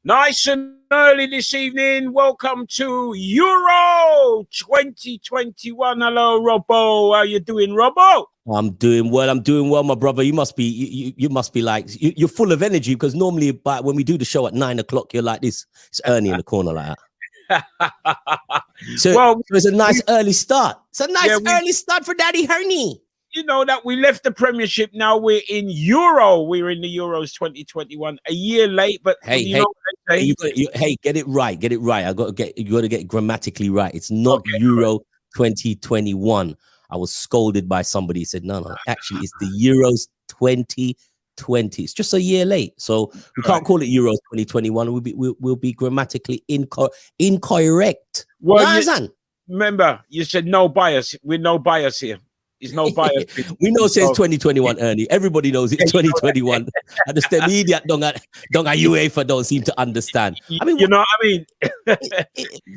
Nice and early this evening. Welcome to Euro 2021. Hello, Robbo. How you doing, Robbo? I'm doing well, my brother. You must be like you're full of energy, because normally, but when we do the show at 9 o'clock, you're like this. It's Ernie in the corner like that. So it's a nice early start. It's a nice early start for Daddy Ernie. You know that we left the Premiership. Now we're in Euro. We're in the Euros 2021. A year late, but hey, get it right. Get it right. You got to get it grammatically right. It's not Euro 2021. I was scolded by somebody. He said, no. Actually, it's the Euros 2020. It's just a year late, so we can't call it Euros 2021. We'll be grammatically incorrect. Well, remember, you said no bias. We're no bias here. There's no bias. We know it says 2021, Ernie. Everybody knows it's 2021. And the media don't UEFA don't seem to understand. I mean, you know what I mean?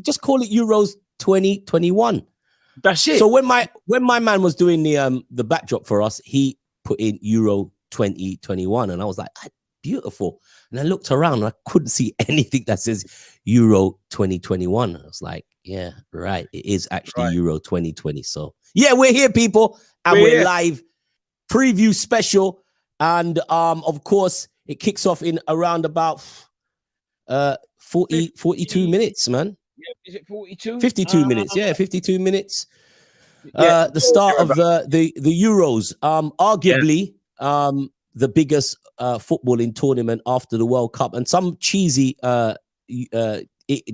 Just call it Euros 2021. That's it. So when my man was doing the backdrop for us, he put in Euro 2021, and I was like, beautiful. And I looked around and I couldn't see anything that says Euro 2021. I was like, yeah, right. It is actually Euro 2020. So yeah, we're here, people, and we're live preview special. And of course, it kicks off in around about 42 minutes, man. Yeah, is it 42? 52 minutes. Yeah, 52 minutes. The start of the Euros, arguably the biggest footballing tournament after the World Cup. And some cheesy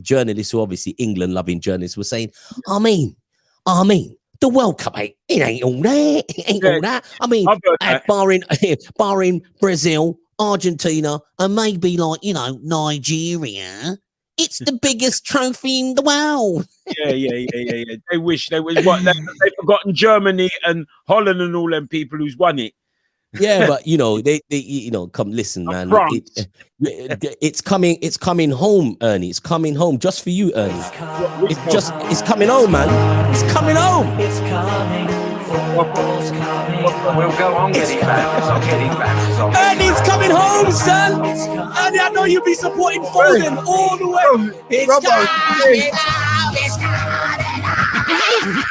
journalists, who obviously England loving journalists, were saying, I mean, the World Cup it ain't all that. It ain't all that. I mean, barring Brazil, Argentina, and maybe Nigeria, it's the biggest trophy in the world. Yeah. They wish they was what they've forgotten Germany and Holland and all them people who's won it. Yeah, but they come listen, man. It's coming home, Ernie. It's coming home just for you, Ernie. It's coming home, man. It's coming home. It's coming. Football's coming. We'll go on getting back. It's not getting back. Ernie's coming home, son. Ernie, I know you'll be supporting Foden all the way. It's coming. It's coming.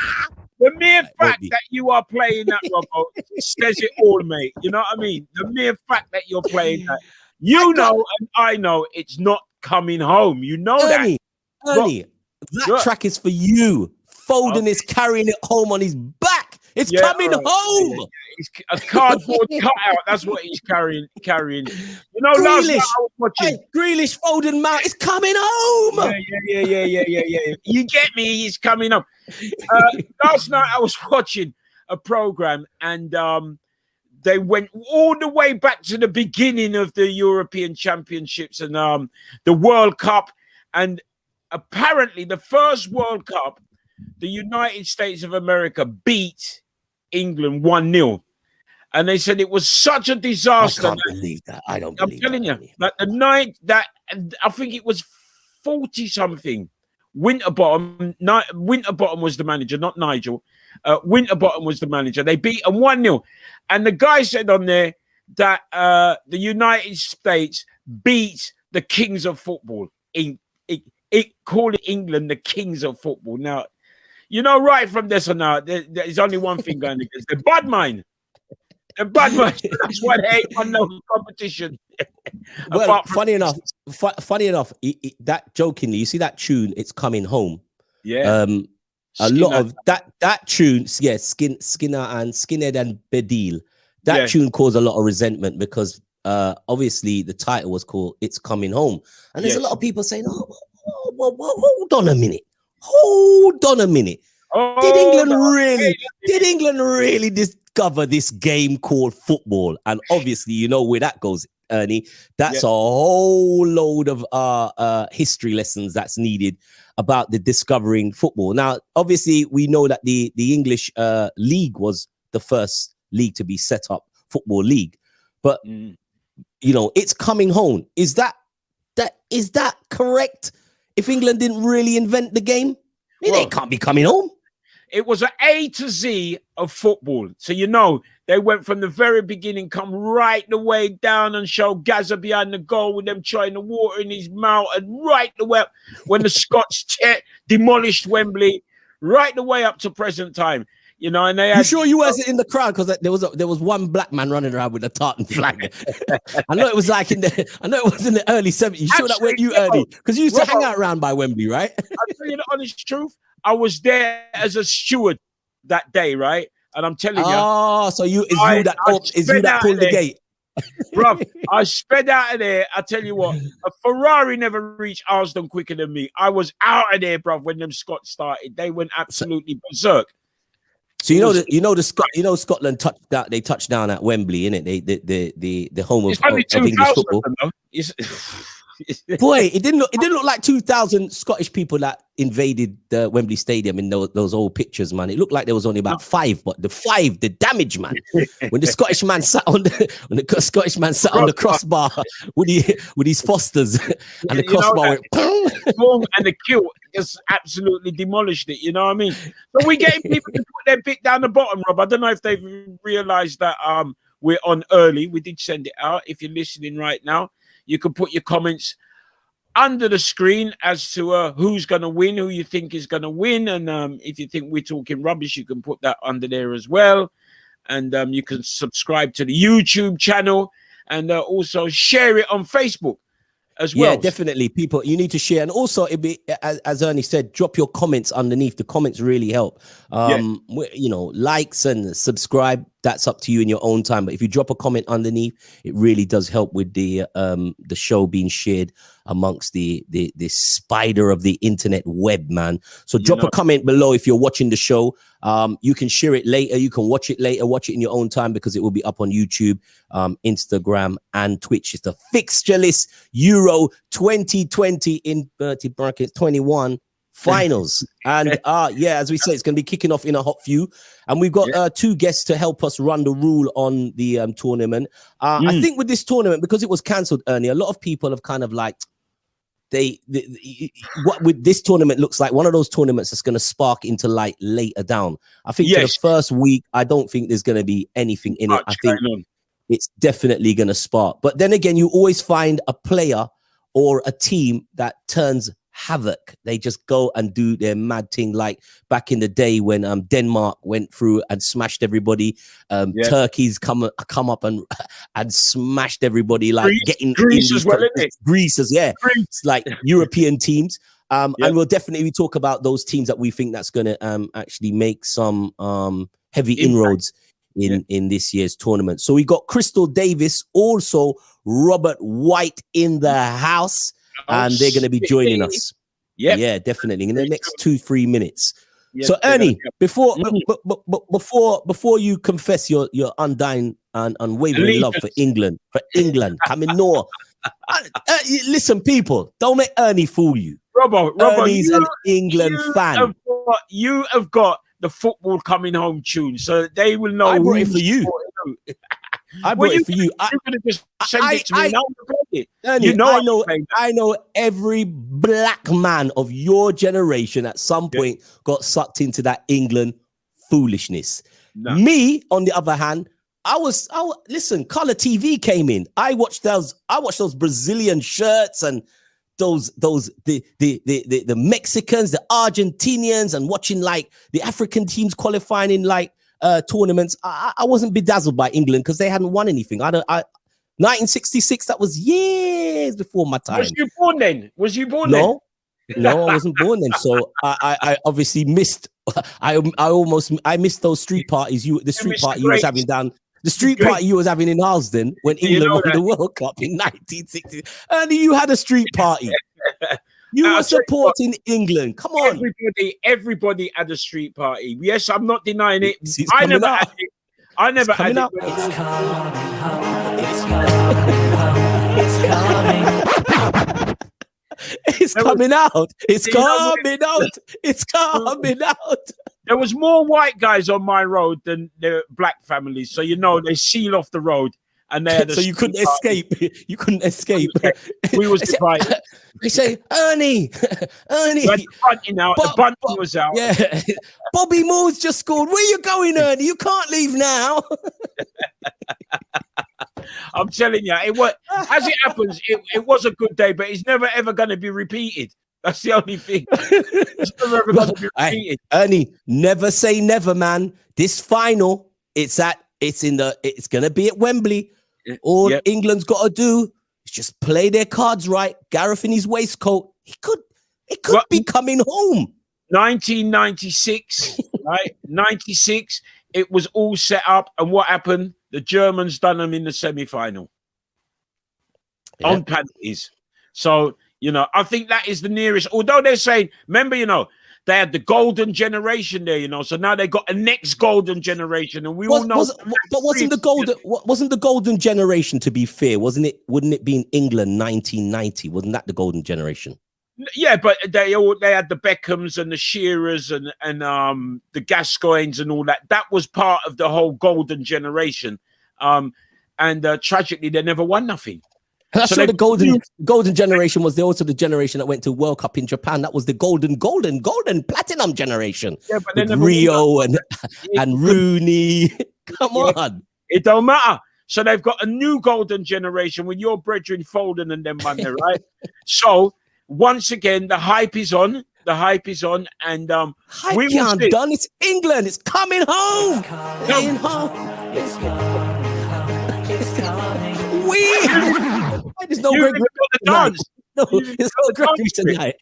The mere fact that you are playing that, Robbo, says it all, mate. You know what I mean? The mere fact that you're playing that, and I know it's not coming home. You know Ernie, that track is for you. Foden is carrying it home on his back. It's coming home. It's a cardboard cutout. That's what he's carrying. You know, last night I was watching Grealish, Foden, Mount. It's coming home. Yeah. You get me? He's coming home. Last night I was watching a program, and they went all the way back to the beginning of the European Championships and the World Cup. And apparently, the first World Cup, the United States of America beat England 1-0. And they said it was such a disaster. I can't believe that. I don't believe I'm telling you, that the night that I think it was 40-something. Winterbottom was the manager, not Nigel. Winterbottom was the manager. They beat them 1-0. And the guy said on there that the United States beat the kings of football. Calling England the kings of football. Now, you know, right from this on out, there's only one thing going against the bad mind. The bad mind. That's why they ain't won no competition. Well, funny enough, that jokingly, you see that tune, It's Coming Home. Yeah. A lot of that tune, Skinhead and Bedil. That tune caused a lot of resentment because obviously the title was called It's Coming Home. And there's a lot of people saying, hold on a minute. Did England really discover this game called football? And obviously, you know where that goes, Ernie. That's a whole load load of history lessons that's needed about the discovering football. Now, obviously, we know that the English league was the first league to be set up, football league, but you know, it's coming home. Is that correct? If England didn't really invent the game, they can't be coming home. It was an A to Z of football. So, you know, they went from the very beginning, come right the way down and show Gaza behind the goal with them trying the water in his mouth, and right the way up when the Scots demolished Wembley, right the way up to present time. You know, and they had, you sure you wasn't in the crowd? Because there was one black man running around with a tartan flag. I know it was like in the early 70s. You sure that went you early? Because you used to hang out around by Wembley, right? I'll tell you the honest truth. I was there as a steward that day, right? And I'm telling you. Oh, so you that pulled the gate. Bruv, I sped out of there. I tell you what, a Ferrari never reached Arsden quicker than me. I was out of there, bruv, when them Scots started. They went absolutely berserk. So Scotland touched that. They touched down at Wembley, innit? The home of English football. Boy, it didn't look like 2,000 Scottish people that invaded the Wembley Stadium in those old pictures, man. It looked like there was only about 5, but the damage, man. When the Scottish man sat on the crossbar with his Fosters, and the crossbar went and the kilt just absolutely demolished it. You know what I mean? So we're getting people to put their bit down the bottom, Rob. I don't know if they've realised that we're on early. We did send it out. If you're listening right now, you can put your comments under the screen as to who's going to win, who you think is going to win. And if you think we're talking rubbish, you can put that under there as well. And you can subscribe to the YouTube channel and also share it on Facebook as well. Yeah, definitely. People, you need to share. And also, it'd be, as Ernie said, drop your comments underneath. The comments really help. You know, likes and subscribe. That's up to you in your own time. But if you drop a comment underneath, it really does help with the show being shared amongst the spider of the internet web, man. So drop a comment below if you're watching the show. You can share it later. You can watch it later. Watch it in your own time because it will be up on YouTube, Instagram, and Twitch. It's the Fixture List Euro 2020 inverted brackets 21 finals. And as we say, it's going to be kicking off in a hot few. And we've got 2 guests to help us run the rule on the tournament. I think with this tournament, because it was cancelled earlier, a lot of people have kind of like, what with this tournament looks like one of those tournaments that's going to spark into light later down. I think for the first week, I don't think there's going to be anything in it. I think it's definitely going to spark. But then again, you always find a player or a team that turns havoc. They just go and do their mad thing, like back in the day when Denmark went through and smashed everybody. Turkey's come up and smashed everybody, like Greece as well, isn't it? Greece as It's like European teams. And we'll definitely talk about those teams that we think that's going to actually make some heavy inroads in this year's tournament. So we got Crystal Davis, also Robert White in the house. And they're going to be joining us. Yeah, definitely in the next 2-3 minutes. So Ernie, before you confess your undying and unwavering love for England, coming north. Listen, people, don't make Ernie fool you. Robbo, Ernie's an England fan. You have got the football coming home tune, so they will know. I brought it for you. I brought it for you. You're gonna just send it to me now. Ernie, I know every black man of your generation at some point got sucked into that England foolishness. No. Me, on the other hand, listen, color TV came in. I watched those Brazilian shirts and the Mexicans, the Argentinians, and watching like the African teams qualifying in like tournaments. I wasn't bedazzled by England because they hadn't won anything. 1966, that was years before my time. Was you born then? No, I wasn't born then. So I obviously missed. I missed those street parties. The street party you was having down. The street party you was having in Harlesden when England won the World Cup in 1960. And you had a street party. You were supporting England. Come on. Everybody had a street party. Yes, I'm not denying it. I never had it. It's coming home. It's coming home. It's coming home. coming out. It's You know, coming out. It's coming out. there was more white guys on my road than the black families. So, you know, they seal off the road and they had So you couldn't escape. You couldn't escape. We was divided. They say, Ernie, Ernie. We had the bunting out. The bunting was out. Yeah. Bobby Moore's just scored. Where you going, Ernie? You can't leave now. I'm telling you, it was, as it happens, it was a good day, but it's never ever going to be repeated. That's the only thing. It's never ever going to be repeated. Ernie, never say never, man. This final, it's gonna be at Wembley. All England's got to do is just play their cards right. Gareth in his waistcoat, it could be coming home. 1996, right? 96. It was all set up, and what happened? The Germans done them in the semi-final on penalties. So, you know, I think that is the nearest. Although they're saying, remember, you know, they had the golden generation there, you know. So now they got a next golden generation, and we all know. But wasn't the golden generation? To be fair, wasn't it? Wouldn't it be in England 1990? Wasn't that the golden generation? Yeah, but they had the Beckhams and the Shearers and the Gascoignes and all that. That was part of the whole golden generation. And tragically, they never won nothing. That's so the golden generation was also the generation that went to World Cup in Japan. That was the golden platinum generation. Yeah, but with Rio and Rooney. Come on. It don't matter. So they've got a new golden generation with your brethren Foden and them man there, right? So once again, the hype is on. And hype we can't done. It's England. It's coming home. Coming home. It's coming. It's coming. There's no Great dance. No, it's not Gregory tonight.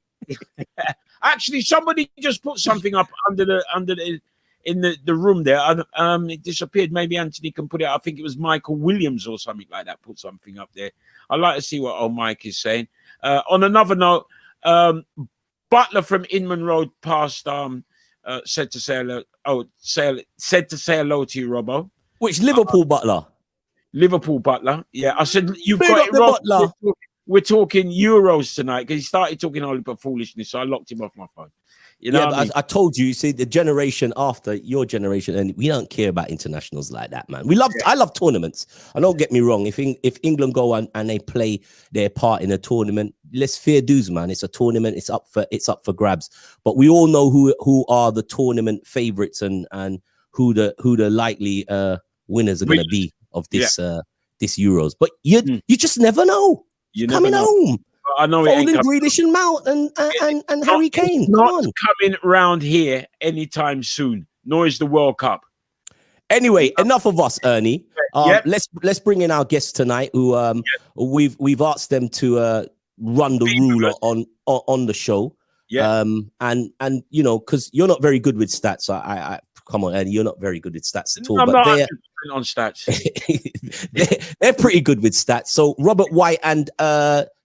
Actually, somebody just put something up under the in the room there. It disappeared. Maybe Anthony can put it. I think it was Michael Williams or something like that. Put something up there. I'd like to see what old Mike is saying. On another note, Butler from Inman Road passed. Said to say hello. Said to say hello to you, Robbo. Which Liverpool Butler? Liverpool Butler. Yeah, I said you've got it wrong. We're talking Euros tonight because he started talking all about foolishness, so I locked him off my phone. You know, I mean? I told you. See, the generation after your generation, and we don't care about internationals like that, man. I love tournaments. And don't get me wrong. If England go and they play their part in a tournament, let's fair dues, man. It's a tournament. It's up for grabs. But we all know who are the tournament favorites and who the likely winners are going to be of this this Euros. But you just never know. You're coming home. I know Foden, Grealish, and Mount and Harry Kane. Not coming round here anytime soon. Nor is the World Cup. Anyway, enough of us, Ernie. Let's bring in our guests tonight. Who we've asked them to run the ruler on the show. Yeah. And you know, because you're not very good with stats. I come on, Ernie, you're not very good with stats at all. I'm not 100% on stats. they're pretty good with stats. So Robert White and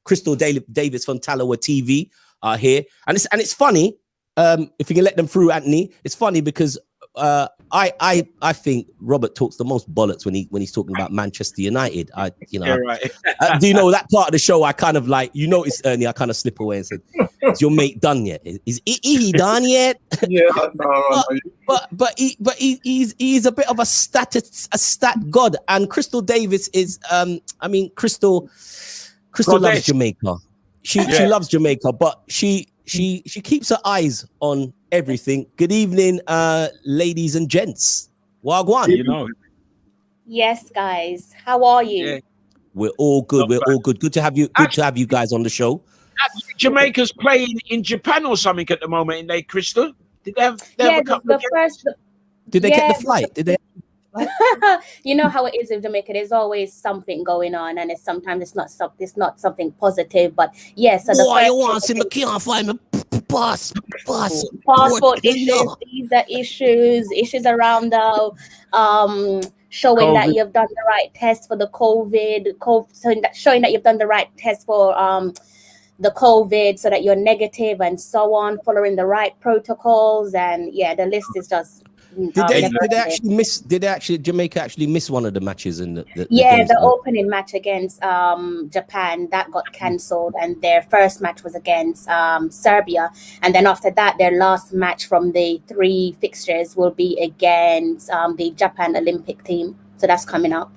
Crystal Davis from Talawa TV are here, and it's funny. If you can let them through, Anthony, it's funny because I think Robert talks the most bollocks when he's talking about Manchester United. Right. Do you know that part of the show? I kind of like, you notice, Ernie, I kind of slip away and said, "Is your mate done yet? Is he done yet?" Yeah, no. But he's a bit of a stat god, and Crystal Davis is Crystal loves Jamaica. She loves Jamaica, but she keeps her eyes on everything. Good evening, ladies and gents. Wagwan. You know. Yes, guys. How are you? Yeah. We're all good. We're all good. Good to have you. Good to have you guys on the show. Jamaica's playing in Japan or something at the moment, ain't they, Crystal? Did they have a couple of Did they get the flight? Did they? You know how it is in Jamaica. There's always something going on, and sometimes it's not something positive. But yes, so you want to see me can't find my passport issues, visa issues around the showing COVID. That you've done the right test for the COVID, showing that you've done the right test for the COVID, so that you're negative and so on, following the right protocols, and the list is just Did they actually miss? Jamaica actually miss one of the matches in the Yeah, games? the opening match against Japan that got cancelled, and their first match was against Serbia, and then after that, their last match from the 3 fixtures will be against the Japan Olympic team. So that's coming up.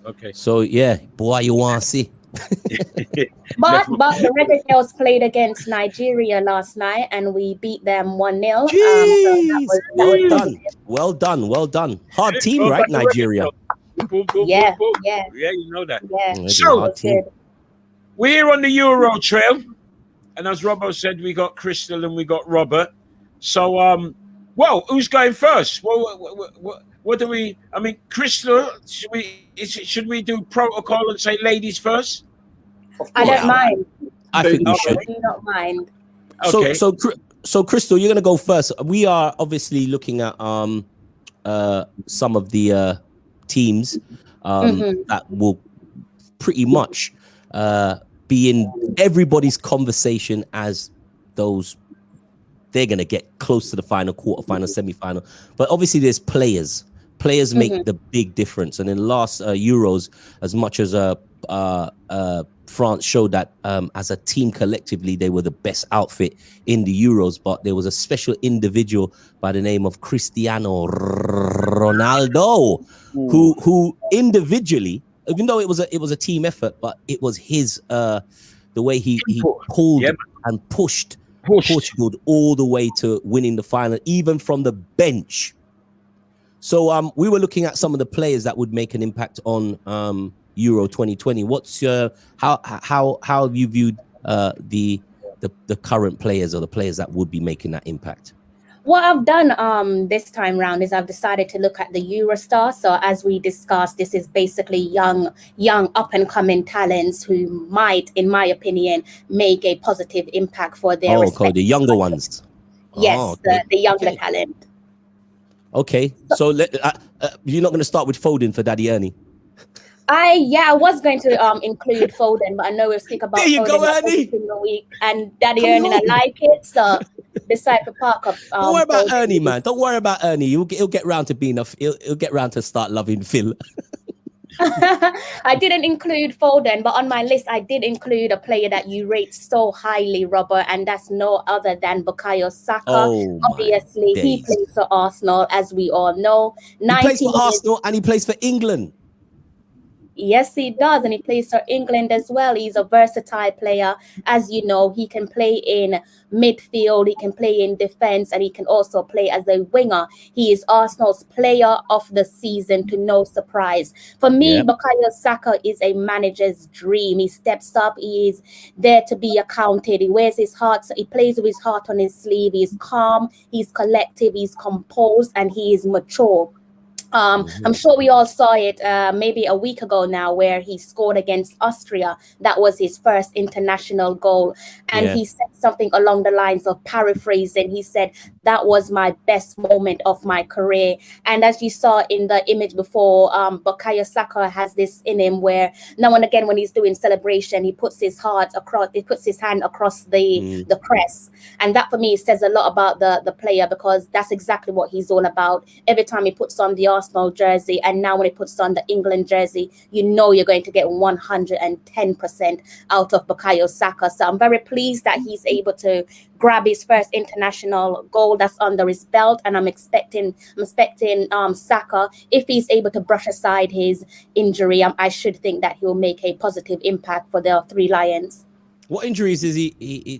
Okay. So yeah, boy, you want to see? But the Red Tails played against Nigeria last night, and we beat them 1-0. Jeez, Well well done. Hard team, Well, right, but the Red Nigeria? Tails- boom, boom, Yeah, boom, boom. yeah. Yeah, you know that. Yeah. So hard team. Good. we're on the Euro trail, and as Robbo said, we got Crystal and we got Robert. So, well, who's going first? Well, what do we? I mean, Crystal, should we do protocol and say ladies first? I don't mind. I think we should. I do not mind. Okay. So Crystal, you're gonna go first. We are obviously looking at some of the teams that will pretty much be in everybody's conversation as those they're gonna get close to the final, quarterfinal, semi-final. But obviously, there's players. Players make the big difference. And in the last Euros, as much as France showed that as a team collectively they were the best outfit in the Euros, but there was a special individual by the name of Cristiano Ronaldo who individually, even though it was a team effort, but it was his the way he pulled and pushed Portugal all the way to winning the final, even from the bench. So we were looking at some of the players that would make an impact on Euro 2020. What's how have you viewed the current players or the players that would be making that impact? What I've done this time round is I've decided to look at the Eurostar. So as we discussed, this is basically young up and coming talents who might, in my opinion, make a positive impact for their the younger ones. Yes, the younger talent. Okay, so you're not going to start with Foden for Daddy Ernie. I was going to include Foden, but I know we'll speak about there you Foden go, Ernie. in the week, and Daddy Ernie, I like it, so decide to park up. Don't worry about Foden. Ernie, man. Don't worry about Ernie. He'll get round to being he'll get round to start loving Phil. I didn't include Foden, but on my list I did include a player that you rate so highly, Robert, and that's no other than Bukayo Saka. Obviously, he plays for Arsenal, as we all know. He plays for Arsenal and he plays for England. Yes, he does, and he plays for England as well. He's a versatile player. As you know, he can play in midfield, he can play in defense, and he can also play as a winger. He is Arsenal's player of the season, to no surprise. For me, Bukayo Saka is a manager's dream. He steps up, he is there to be accounted. He wears his heart, he plays with his heart on his sleeve. He's calm, he's collective, he's composed, and he is mature. I'm sure we all saw it maybe a week ago now, where he scored against Austria. That was his first international goal. And he said something along the lines of, paraphrasing, he said, that was my best moment of my career. And as you saw in the image before, Bukayo Saka has this in him where now and again when he's doing celebration, he puts his hand across the crest. And that for me says a lot about the player, because that's exactly what he's all about. Every time he puts on the Arsenal jersey, and now when he puts on the England jersey, you know you're going to get 110% out of Bukayo Saka. So I'm very pleased that he's able to grab his first international goal that's under his belt, and I'm expecting Saka, if he's able to brush aside his injury, I should think that he'll make a positive impact for the Three Lions. What injuries is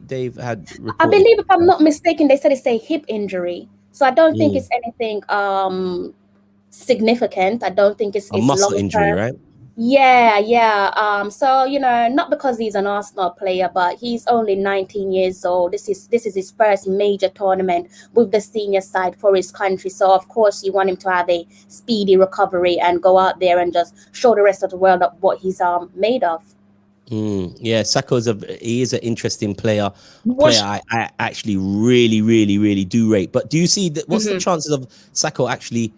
they've had reported? I believe, if I'm not mistaken, they said it's a hip injury. So I don't think it's anything significant. I don't think it's a muscle injury, right? Yeah. So, not because he's an Arsenal player, but he's only 19 years old. This is his first major tournament with the senior side for his country. So of course you want him to have a speedy recovery and go out there and just show the rest of the world what he's made of. Saka is an interesting player. I actually really, really, really do rate. But do you see that? What's the chances of Saka actually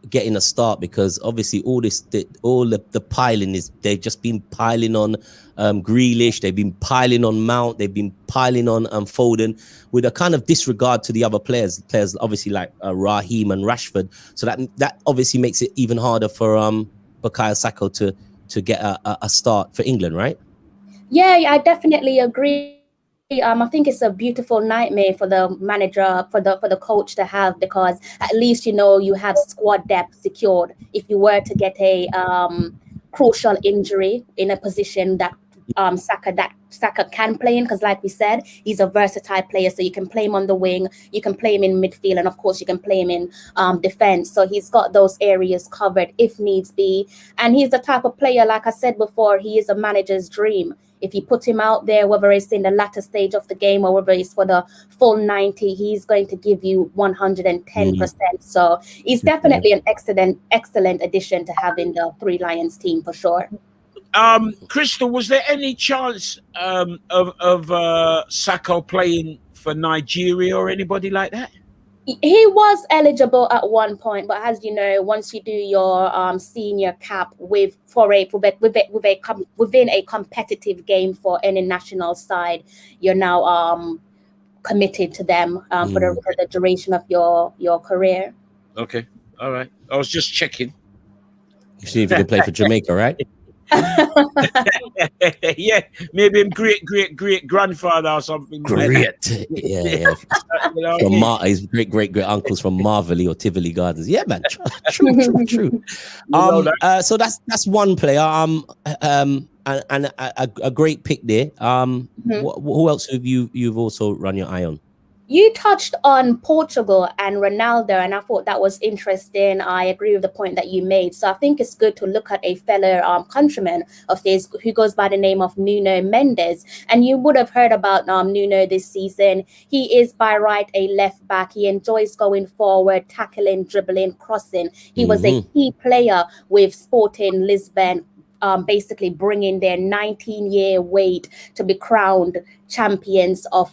getting a start, because obviously all the piling is, they've just been piling on Grealish, they've been piling on Mount, they've been piling on Foden, with a kind of disregard to the other players obviously like Raheem and Rashford. So that obviously makes it even harder for Bukayo Saka to get a start for England, right? Yeah, I definitely agree. I think it's a beautiful nightmare for the manager, for the coach to have, because at least you have squad depth secured if you were to get a crucial injury in a position that Saka can play in, because like we said, he's a versatile player, so you can play him on the wing, you can play him in midfield, and of course you can play him in defense. So he's got those areas covered if needs be, and he's the type of player, like I said before, he is a manager's dream. If you put him out there, whether it's in the latter stage of the game or whether it's for the full 90, he's going to give you 110%. So he's definitely an excellent addition to have in the Three Lions team for sure. Crystal, was there any chance of Saka playing for Nigeria or anybody like that? He was eligible at one point, but as you know, once you do your senior cap within a competitive game for any national side, you're now committed to them for the duration of your career. Okay, all right. I was just checking. You see if you can play for Jamaica, right? Yeah, maybe him great grandfather or something. Great, yeah. From his great uncles from Marvelly or Tivoli Gardens. Yeah, man. True. So that's one player. And a great pick there. Who else have you've also run your eye on? You touched on Portugal and Ronaldo, and I thought that was interesting. I agree with the point that you made. So I think it's good to look at a fellow countryman of his who goes by the name of Nuno Mendes. And you would have heard about Nuno this season. He is by right a left back. He enjoys going forward, tackling, dribbling, crossing. He was a key player with Sporting Lisbon, basically bringing their 19-year wait to be crowned champions of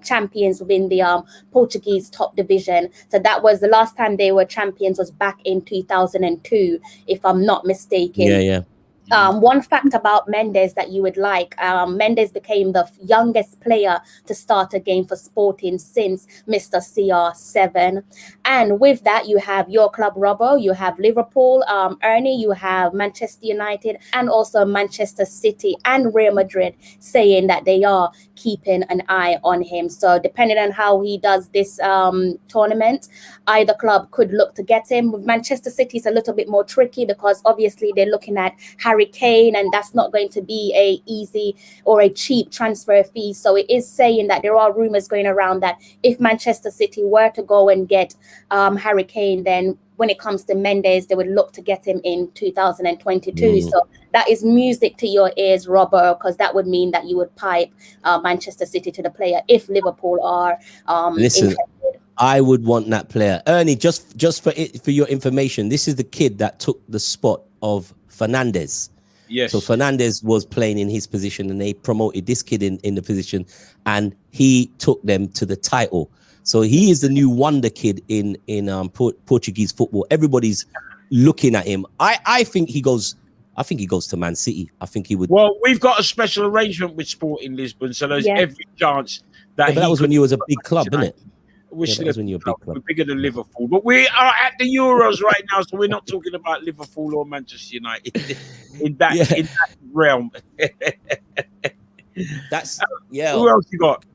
champions within the Portuguese top division. So that was the last time they were champions, was back in 2002, if I'm not mistaken. Yeah. One fact about Mendes that you would like, Mendes became the youngest player to start a game for Sporting since Mr. CR7. And with that, you have your club, Robbo, you have Liverpool, Ernie, you have Manchester United, and also Manchester City and Real Madrid saying that they are keeping an eye on him. So depending on how he does this tournament, either club could look to get him. With Manchester City, it's a little bit more tricky because obviously they're looking at Harry Kane, and that's not going to be a easy or a cheap transfer fee. So it is saying that there are rumors going around that if Manchester City were to go and get Harry Kane, then when it comes to Mendes, they would look to get him in 2022. So that is music to your ears, Robert, because that would mean that you would pipe Manchester City to the player if Liverpool are interested. I would want that player. Ernie, just for your information, this is the kid that took the spot of Fernandes. Yes. So Fernandes was playing in his position, and they promoted this kid in the position, and he took them to the title. So he is the new wonder kid in Portuguese football. Everybody's looking at him. I think he goes to Man City. I think he would. Well, we've got a special arrangement with Sporting Lisbon, so there's every chance that. But that was when you was a big club, isn't it? That was when you were a big club. We're bigger than Liverpool, but we are at the Euros right now, so we're not talking about Liverpool or Manchester United in that realm. That's Who else you got?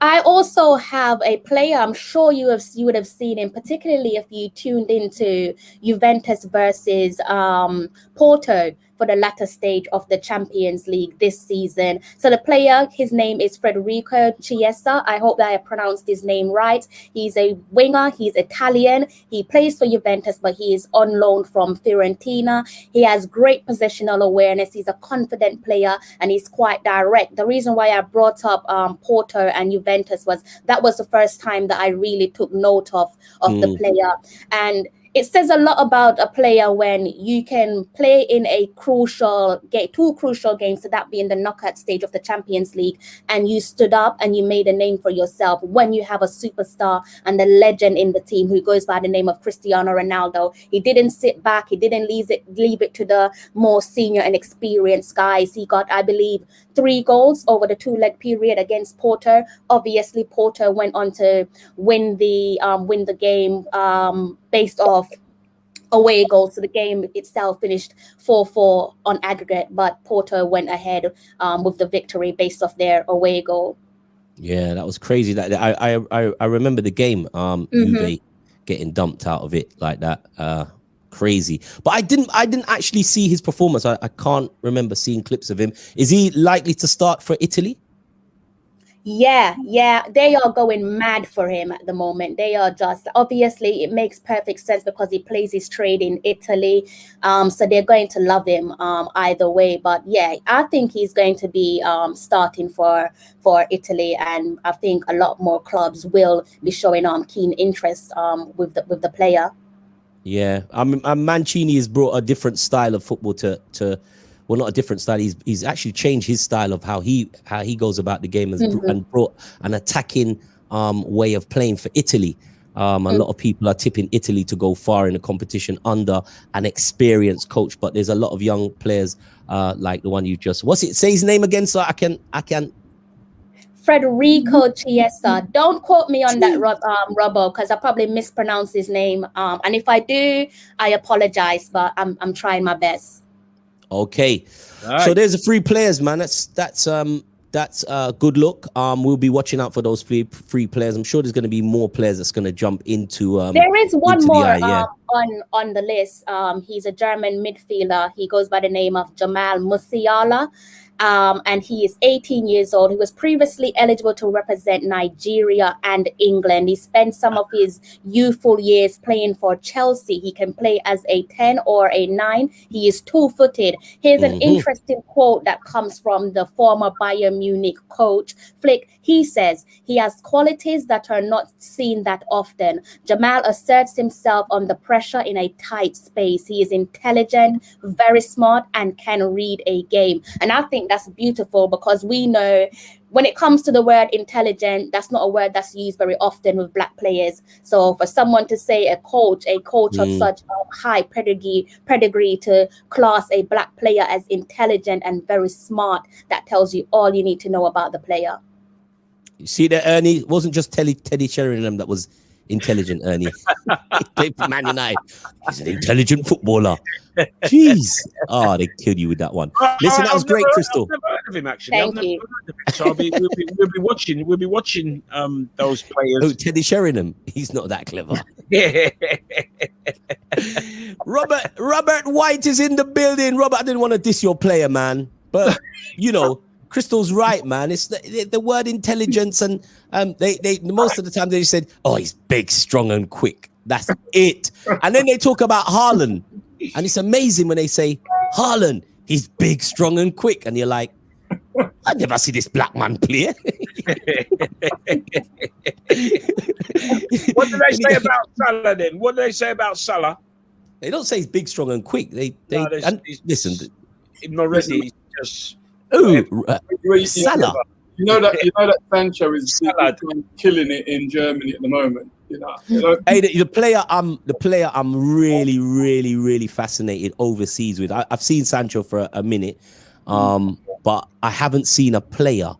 I also have a player I'm sure you would have seen him, particularly if you tuned into Juventus versus Porto for the latter stage of the Champions League this season. So the player, his name is Federico Chiesa. I hope that I pronounced his name right. He's a winger. He's Italian. He plays for Juventus, but he is on loan from Fiorentina. He has great positional awareness. He's a confident player, and he's quite direct. The reason why I brought up Porto and Juventus was that was the first time that I really took note of the player. And it says a lot about a player when you can play in a crucial game, 2 crucial games, so that being the knockout stage of the Champions League, and you stood up and you made a name for yourself when you have a superstar and the legend in the team who goes by the name of Cristiano Ronaldo. He didn't sit back. He didn't leave it to the more senior and experienced guys. He got, I believe, 3 goals over the 2-leg period against Porto. Obviously, Porto went on to win the game based off away goals. So the game itself finished 4-4 on aggregate, but Porto went ahead with the victory based off their away goal. Yeah, that was crazy. That I remember the game. Juve getting dumped out of it like that. Crazy. But I didn't actually see his performance. I can't remember seeing clips of him. Is he likely to start for Italy? Yeah, they are going mad for him at the moment. They are just, obviously it makes perfect sense because he plays his trade in Italy, so they're going to love him either way. But yeah, I think he's going to be starting for Italy, and I think a lot more clubs will be showing keen interest with the player. Yeah, Mancini has brought a different style of football to well, not a different style. He's actually changed his style of how he goes about the game and brought an attacking way of playing for Italy. A lot of people are tipping Italy to go far in the competition under an experienced coach, but there's a lot of young players like the one you just. What's it? Say his name again, so I can. Federico Chiesa. Don't quote me on that, Robbo, because I probably mispronounced his name. And if I do, I apologize, but I'm trying my best. Okay, right. So there's the 3 players, man. That's good look. We'll be watching out for those three players. I'm sure there's going to be more players that's going to jump into. There is one more yeah. on the list. He's a German midfielder. He goes by the name of Jamal Musiala. And he is 18 years old. He was previously eligible to represent Nigeria and England. He spent some of his youthful years playing for Chelsea. He can play as a 10 or a 9. He is 2-footed. Here's an interesting quote that comes from the former Bayern Munich coach, Flick. He says, he has qualities that are not seen that often. Jamal asserts himself under pressure in a tight space. He is intelligent, very smart, and can read a game. And I think that's beautiful because we know when it comes to the word intelligent, that's not a word that's used very often with black players. So for someone to say a coach of such high pedigree to class a black player as intelligent and very smart, that tells you all you need to know about the player. You see that Ernie? It wasn't just Teddy Sheringham that was intelligent, Ernie. He played for Man United. He's an intelligent footballer. Jeez. Oh, they killed you with that one. Listen, that was great, Crystal. I've never heard of him, actually. Thank you. So we'll be watching those players. Oh, Teddy Sheringham. He's not that clever. Robert White is in the building. Robert, I didn't want to diss your player, man. But, you know, Crystal's right, man. It's the word intelligence, and they most of the time they said, "Oh, he's big, strong, and quick." That's it. And then they talk about Haaland, and it's amazing when they say Haaland, he's big, strong, and quick, and you're like, I never see this black man play. What do they say about Salah then? What do they say about Salah? They don't say he's big, strong, and quick. Listen. Already just. Salah. You know that Sancho is killing it in Germany at the moment. You know? Hey, the player I'm really, really, really fascinated overseas with. I've seen Sancho for a minute, but I haven't seen a player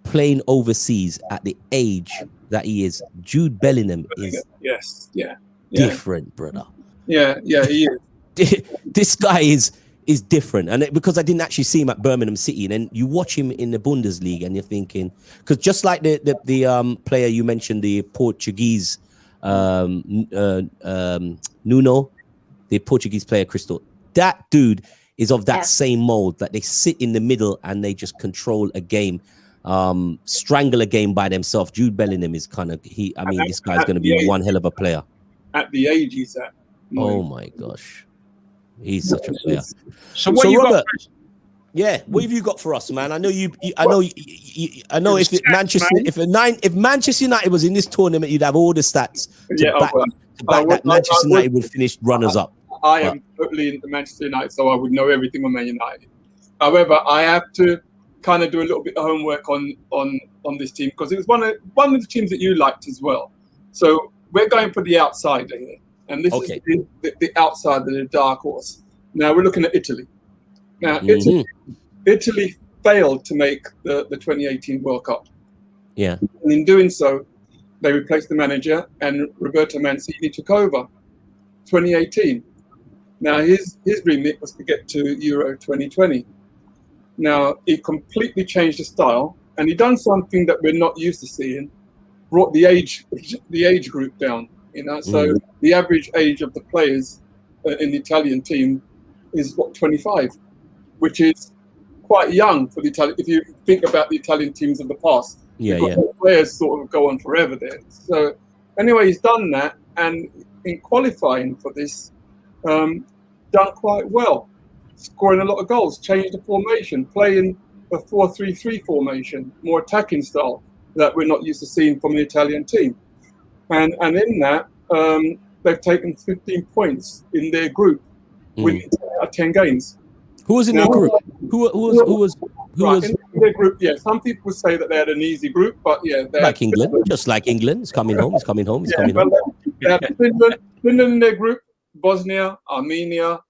playing overseas at the age that he is. Jude Bellingham is different, brother. Yeah, he is. This guy is different, and because I didn't actually see him at Birmingham City, and then you watch him in the Bundesliga, and you're thinking, because just like the player you mentioned, the Portuguese Nuno, the Portuguese player Crystal, that dude is of that same mold, that they sit in the middle and they just control a game, strangle a game by themselves. Jude Bellingham is this guy's going to be one hell of a player. At the age he's at. Oh my gosh. He's such a player. So what you Robert, got? Yeah, what have you got for us, man? I know if Manchester United was in this tournament, you'd have all the stats to back that Manchester United would finish runners-up. I am totally into Manchester United, so I would know everything on Man United. However, I have to kind of do a little bit of homework on this team because it was one of the teams that you liked as well. So we're going for the outsider here, and this is the outsider, the dark horse. Now we're looking at Italy. Now Italy failed to make the 2018 World Cup. Yeah, and in doing so, they replaced the manager, and Roberto Mancini took over 2018. Now, his remit was to get to Euro 2020. Now, he completely changed the style, and he done something that we're not used to seeing, brought the age group down, So the average age of the players in the Italian team is, 25, which is quite young for the Italian. If you think about the Italian teams of the past, players sort of go on forever there. So anyway, he's done that, and in qualifying for this, done quite well, scoring a lot of goals, changed the formation, playing a 4-3-3 formation, more attacking style that we're not used to seeing from the Italian team. And in that, they've taken 15 points in their group, winning 10 games. Who was in their group? Who was in their group? Yeah, some people say that they had an easy group, but like England, just like England, it's coming home. They had Finland in their group, Bosnia, Armenia,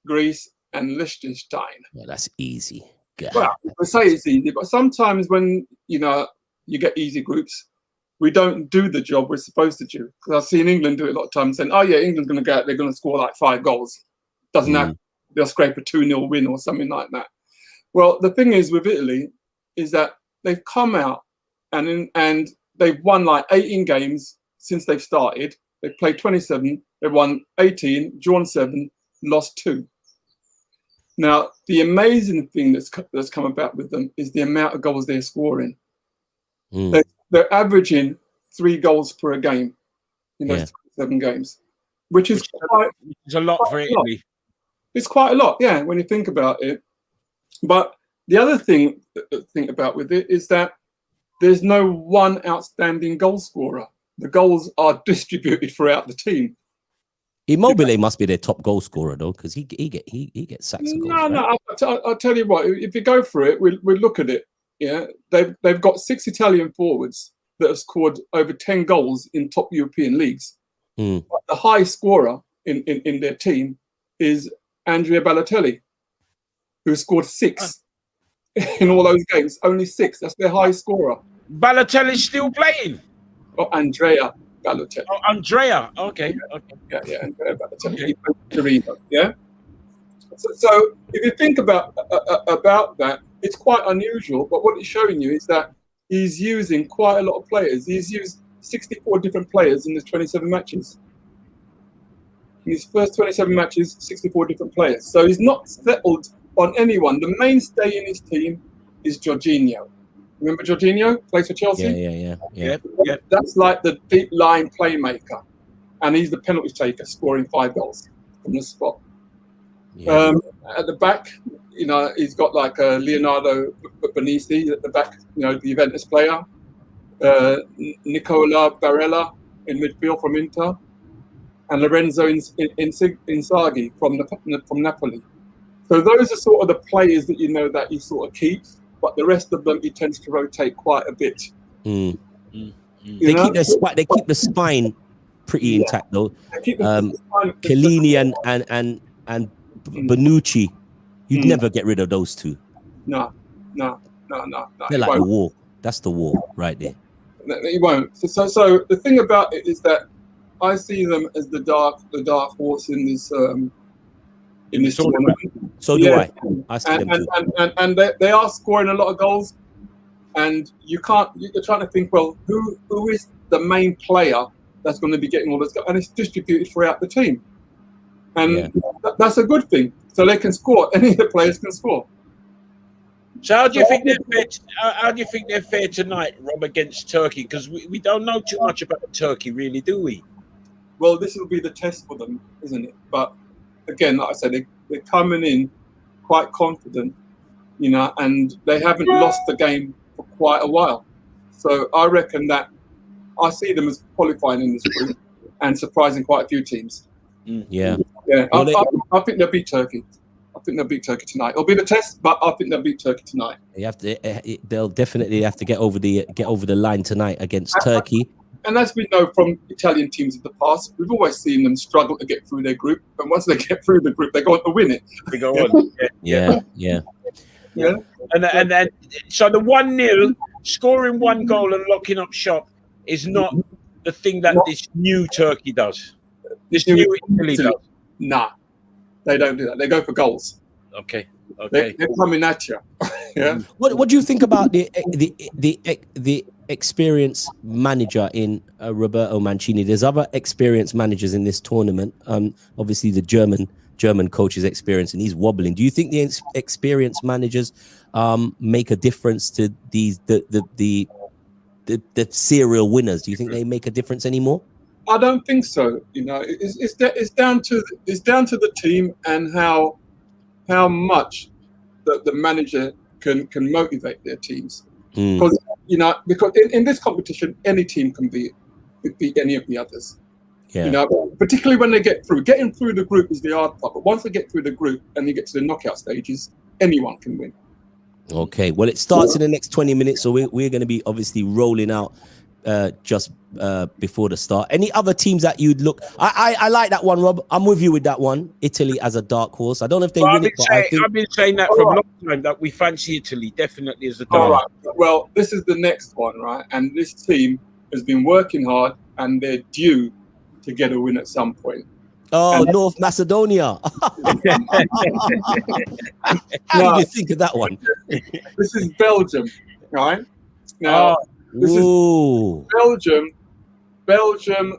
Greece, and Liechtenstein. Yeah, that's easy. God. Well, I say it's easy, but sometimes when you get easy groups, we don't do the job we're supposed to do. Because I've seen England do it a lot of times, saying, "Oh yeah, England's going to go out, they're going to score like 5 goals." Doesn't happen. They'll scrape a 2-0 win or something like that. Well, the thing is with Italy is that they've come out and they've won like 18 games since they've started. They've played 27. They've won 18, drawn 7, lost 2. Now, the amazing thing that's come about with them is the amount of goals they're scoring. They're averaging 3 goals per a game in those 7 games, which is a lot for Italy. It's quite a lot, yeah, when you think about it. But the other thing to think about with it is that there's no one outstanding goal scorer. The goals are distributed throughout the team. Immobile must be their top goal scorer though, because he gets sacks of goals. No. I'll tell you what. If you go through it, we look at it. Yeah, they've got 6 Italian forwards that have scored over 10 goals in top European leagues. But the high scorer in their team is Andrea Balotelli, who scored 6 in all those games. Only 6. That's their high scorer. Balotelli's still playing. Oh, Andrea Balotelli. Oh, Andrea. Okay. Yeah, Andrea Balotelli. Yeah. So if you think about that, it's quite unusual. But what it's showing you is that he's using quite a lot of players. He's used 64 different players in his 27 matches. In his first 27 matches, 64 different players. So he's not settled on anyone. The mainstay in his team is Jorginho. Remember Jorginho? Plays for Chelsea? Yeah. That's like the deep line playmaker. And he's the penalty taker, scoring 5 goals from the spot. Yeah. At the back, he's got like Leonardo Bonucci at the back, the Juventus player. Nicola Barella in midfield from Inter. And Lorenzo Inzaghi from Napoli. So those are sort of the players that that he sort of keeps, but the rest of them he tends to rotate quite a bit. They keep the spine pretty intact though. Chiellini and Bonucci, you'd never get rid of those two. No. They're like the wall. That's the wall right there. You won't. So the thing about it is that I see them as the dark horse in this tournament. So do I. I see them too. And they are scoring a lot of goals, and you're trying to think, well, who is the main player that's going to be getting all this goals? And it's distributed throughout the team, and that's a good thing. So they can score. Any of the players can score. So how do you think they're fair? How do you think they're fair tonight, Rob, against Turkey? Because we don't know too much about Turkey, really, do we? Well, this will be the test for them, isn't it? But again, like I said, they're coming in quite confident, and they haven't lost the game for quite a while. So I reckon that I see them as qualifying in this group. and surprising quite a few teams. Yeah. Yeah, Well, I think they'll beat Turkey. I think they'll beat Turkey tonight. It'll be the test, but I think they'll beat Turkey tonight. You have to. They'll definitely have to get over the line tonight against Turkey. And as we know from Italian teams of the past, we've always seen them struggle to get through their group. And once they get through the group, they go on to win it. They go on. Yeah. And then so the 1-0 scoring one goal and locking up shop is not the thing that this new Turkey does. This new Italy does. Nah, they don't do that. They go for goals. Okay. They're coming at you. Yeah. What do you think about the experienced manager in Roberto Mancini? There's other experienced managers in this tournament. Obviously the German coach is experienced and he's wobbling. Do you think the experienced managers make a difference to the serial winners? Do you think they make a difference anymore? I don't think so. You know, it's down to the team and how much the manager can motivate their teams. Because in this competition, any team can beat any of the others. Yeah. You know, particularly when they get through. Getting through the group is the hard part. But once they get through the group and you get to the knockout stages, anyone can win. Okay. Well, it starts in the next 20 minutes, so we're going to be obviously rolling out just before the start. Any other teams that you'd look? I like that one, Rob. I'm with you with that one. Italy as a dark horse. I don't know if they win it, but I've been saying that for a long time that we fancy Italy definitely as a dark. All right. Well, this is the next one, right? And this team has been working hard, and they're due to get a win at some point. Oh, North Macedonia. How do you think of that one? This is Belgium, right? Now, this is Belgium. Belgium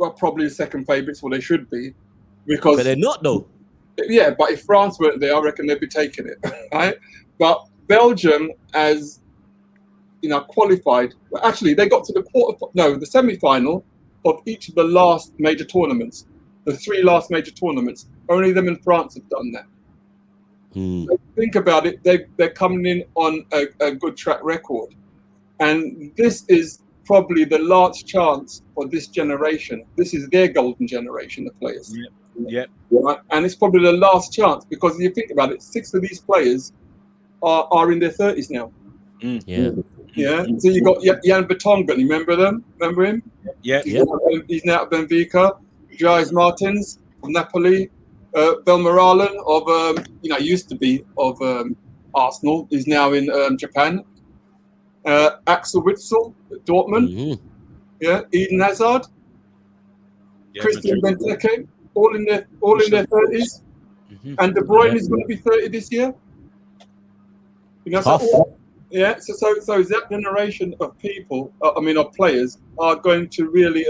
are probably the second favourites, well, they should be. Because, but they're not, though. Yeah, but if France weren't there, I reckon they'd be taking it, right? But Belgium, as qualified. Well, actually, they got to the semi-final of each of the last major tournaments. The 3 last major tournaments. Only them in France have done that. So think about it. They're coming in on a good track record. And this is probably the last chance for this generation. This is their golden generation of players. Yeah. Right? And it's probably the last chance because if you think about it, 6 of these players are in their 30s now. Yeah. So you got Jan Vertonghen. You remember them? Remember him? Yeah. He's now at Benfica. Dries Martins of Napoli. Belmoralen of used to be of Arsenal. He's now in Japan. Axel Witsel at Dortmund. Yeah. Eden Hazard. Christian Benteke. All in their 30s. And De Bruyne is going to be 30 this year. So that generation of people, of players, are going to really,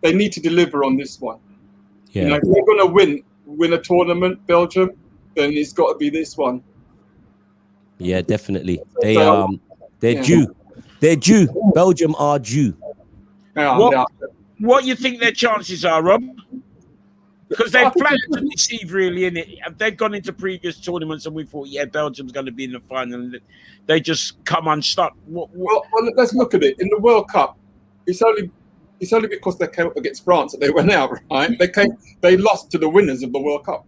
they need to deliver on this one. Yeah. If they're going to win a tournament, Belgium, then it's got to be this one. Yeah, definitely. They're due. They're due. Belgium are due. What do you think their chances are, Rob? Because they've planned to deceive, really, innit? They've gone into previous tournaments and we thought, Belgium's going to be in the final. And they just come unstuck. Well, let's look at it. In the World Cup, it's only because they came up against France that they went out, right? They lost to the winners of the World Cup.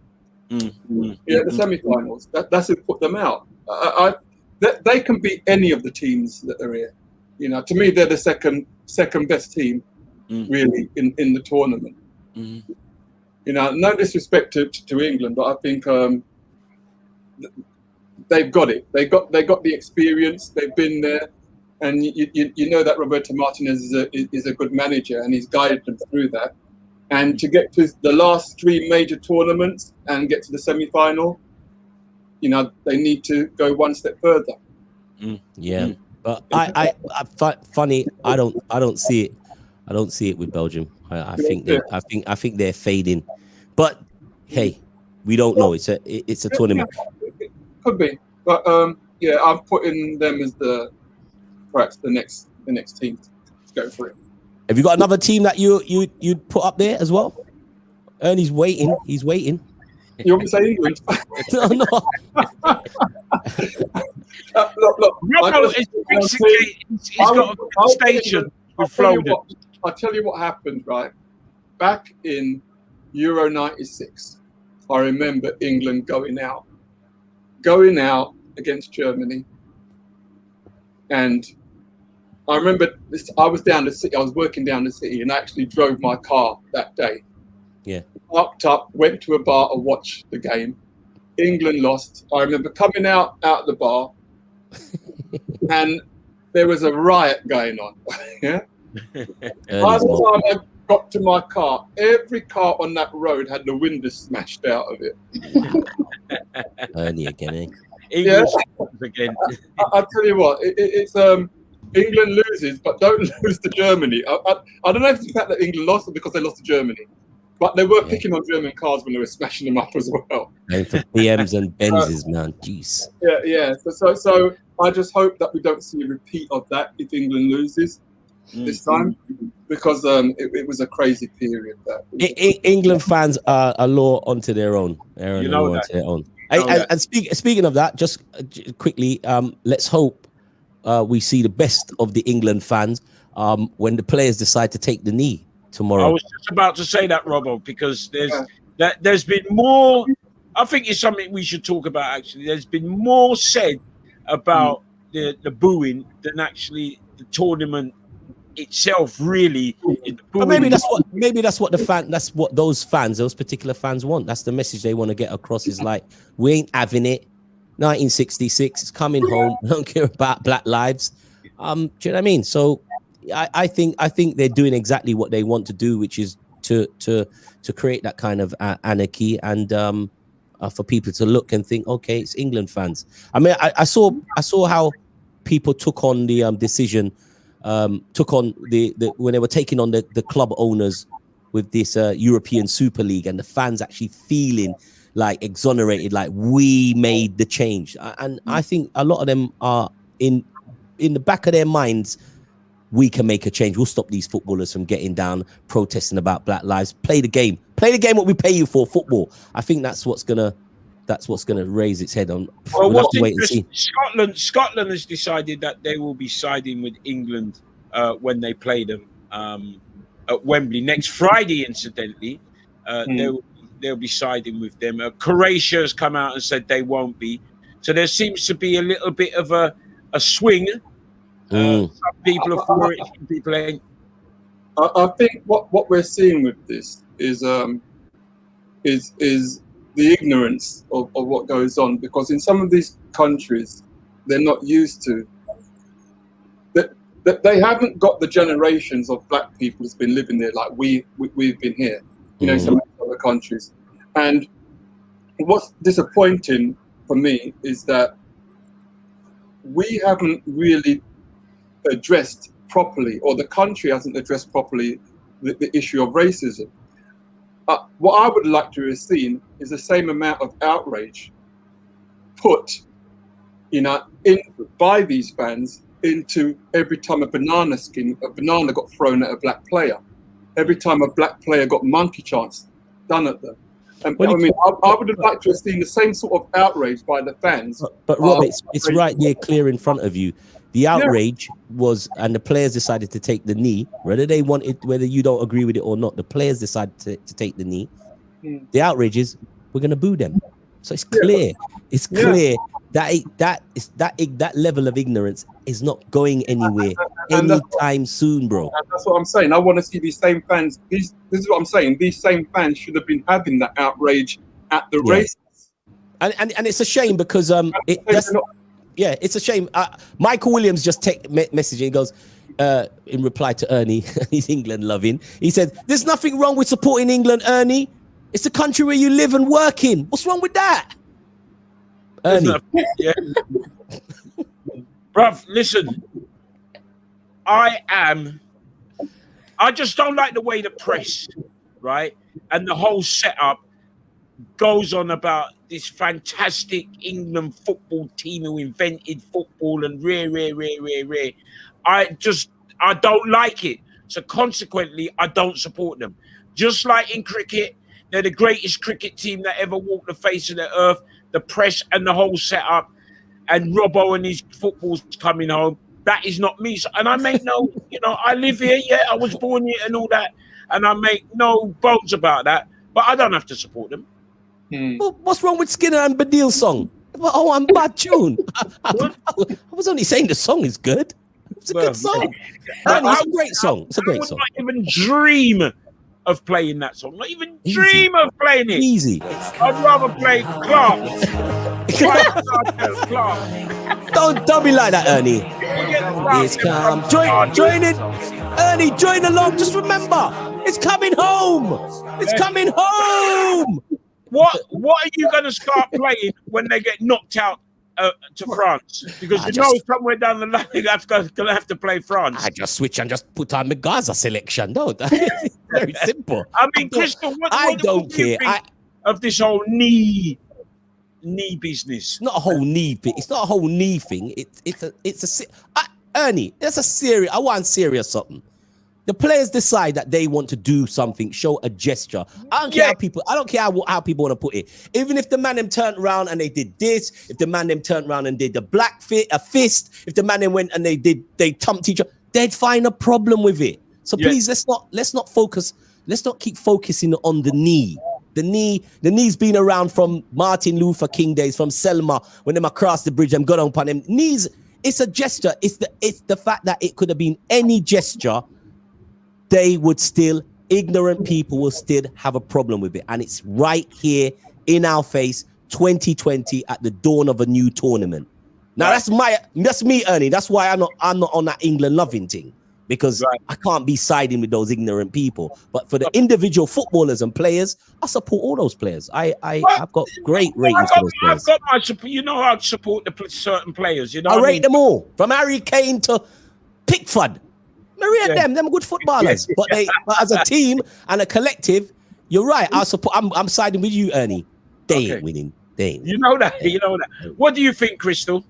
The semi-finals. That's who put them out. They can beat any of the teams that are here. To me, they're the second best team, really, in the tournament. No disrespect to England, but I think they've got it. They got the experience. They've been there, and you know that Roberto Martinez is a good manager, and he's guided them through that. And to get to the last 3 major tournaments and get to the semi-final, they need to go one step further. But funny. I don't see it. I don't see it with Belgium. I think they're fading, but hey, we don't know. It's a tournament. It could be, but I'm putting them as perhaps the next team to go for it. Have you got another team that you'd put up there as well? Ernie's waiting. He's waiting. You want me to say England? No. Look. He's got a station with Flowden. I'll tell you what happened, right? back in Euro 96, I remember England going out against Germany. And I remember this, I was down the city, I was working down the city, and I actually drove my car that day. Yeah. Parked up, went to a bar to watch the game. England lost. I remember coming out the bar and there was a riot going on. Yeah. By the time I got to my car, every car on that road had the windows smashed out of it. Ernie again, eh? English again. I'll tell you what, it's England loses, but don't lose to Germany. I don't know if it's the fact that England lost or because they lost to Germany, but they were picking on German cars when they were smashing them up as well. And for BMs and Benzes, man, jeez. Yeah. So I just hope that we don't see a repeat of that if England loses this time, because it was a crazy period. England fans are a law onto their own. They're You know that. onto their own. know that. And speaking of that, just quickly, let's hope we see the best of the England fans when the players decide to take the knee tomorrow. I was just about to say that, Robbo, because there's been more. I think it's something we should talk about. Actually, there's been more said about the booing than actually the tournament itself. Really, but maybe that's what those particular fans want. That's the message they want to get across. Is like, we ain't having it. 1966 is coming home. We don't care about black lives. Do you know what I mean? So I think they're doing exactly what they want to do, which is to create that kind of anarchy and for people to look and think, okay, it's England fans. I mean, I saw how people took on the decision, took on the when they were taking on the club owners with this European Super League, and the fans actually feeling like exonerated, like we made the change. And I think a lot of them are in the back of their minds, we can make a change. We'll stop these footballers from getting down, protesting about black lives. Play the game what we pay you for, football. I think that's what's gonna raise its head on. Well, we'll have to wait and see. Scotland has decided that they will be siding with England when they play them at Wembley next Friday. Incidentally, they'll be siding with them. Croatia has come out and said they won't be. So there seems to be a little bit of a swing. Some people are for it, some people ain't. I think what we're seeing with this is the ignorance of what goes on, because in some of these countries they're not used to that they haven't got the generations of black people that's been living there like we've been here, in some other countries. And what's disappointing for me is that we haven't really addressed properly, or the country hasn't addressed properly, the issue of racism. What I would like to have seen is the same amount of outrage put, by these fans into every time a banana got thrown at a black player, every time a black player got monkey chants done at them. I would have liked to have seen the same sort of outrage by the fans. But Rob, it's right there, clear in front of you. The outrage was, and the players decided to take the knee, whether they want it, whether you don't agree with it or not. The players decided to take the knee. The outrage is, we're going to boo them. So it's clear. It's clear that level of ignorance is not going anywhere anytime soon, bro. And that's what I'm saying. I want to see these same fans. This is what I'm saying. These same fans should have been having that outrage at the races. And it's a shame because it's a shame. Michael Williams just messaging. He goes, in reply to Ernie, he's England loving. He said, "There's nothing wrong with supporting England, Ernie. It's the country where you live and work in. What's wrong with that?" Ernie. Bruv, listen. I just don't like the way the press, right, and the whole setup goes on about this fantastic England football team who invented football and rare. I don't like it. So consequently, I don't support them. Just like in cricket, they're the greatest cricket team that ever walked the face of the earth. The press and the whole setup, and Robbo and his football's coming home. That is not me. So, and I make I live here. Yeah, I was born here and all that. and I make no bones about that. But I don't have to support them. Well, what's wrong with Skinner and Badil's song? Well, oh, I'm bad tune. I was only saying the song is good. It's a good song. Ernie, it's a great song. It's a great song. I would not even dream of playing that song. Not even dream of playing it. Easy. I'd rather play Clark. Clark. Don't be like that, Ernie. It's come. Join it. Ernie, join along. Just remember, it's coming home. It's coming home. What are you going to start playing when they get knocked out to France? Because somewhere down the line you're going to have to play France. I just switch and just put on the Gaza selection, don't I? Very simple. I mean, Crystal, what don't do you care. think of this whole knee business? It's not a whole knee thing. It's not a whole knee thing. Ernie, that's a serious. I want serious something. The players decide that they want to do something, show a gesture. I don't care how people. I don't care how people want to put it. Even if the man them turned around and they did this, if the man them turned around and did the a fist, if the man them went and they thumped each other, they'd find a problem with it. So please, let's not focus. Let's not keep focusing on the knee. The knee's been around from Martin Luther King days, from Selma when them across the bridge, them got upon them knees. It's a gesture. It's the fact that it could have been any gesture. Ignorant people will still have a problem with it. And it's right here in our face, 2020 at the dawn of a new tournament. Now that's me, Ernie. That's why I'm not on that England loving thing, because I can't be siding with those ignorant people. But for the individual footballers and players, I support all those players. I've got great ratings for those players. I've got my support. You know, I support certain players. You know, I rate them all, from Harry Kane to Pickford. I rate them good footballers. But as a team and a collective, you're right. I'm siding with you, Ernie. They ain't winning. You know that. What do you think, Crystal?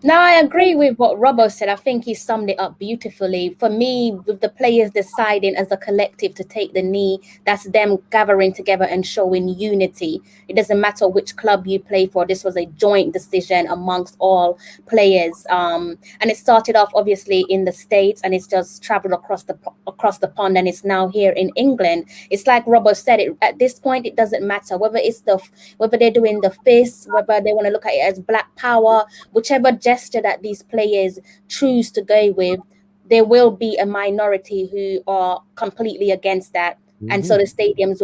No, I agree with what Robbo said. I think he summed it up beautifully. For me, with the players deciding as a collective to take the knee, that's them gathering together and showing unity. It doesn't matter which club you play for. This was a joint decision amongst all players. And it started off obviously in the States, and it's just traveled across the pond, and it's now here in England. It's like Robbo said, at this point, it doesn't matter whether they're doing the fist, whether they want to look at it as black power, whichever gesture that these players choose to go with, there will be a minority who are completely against that. And so the stadiums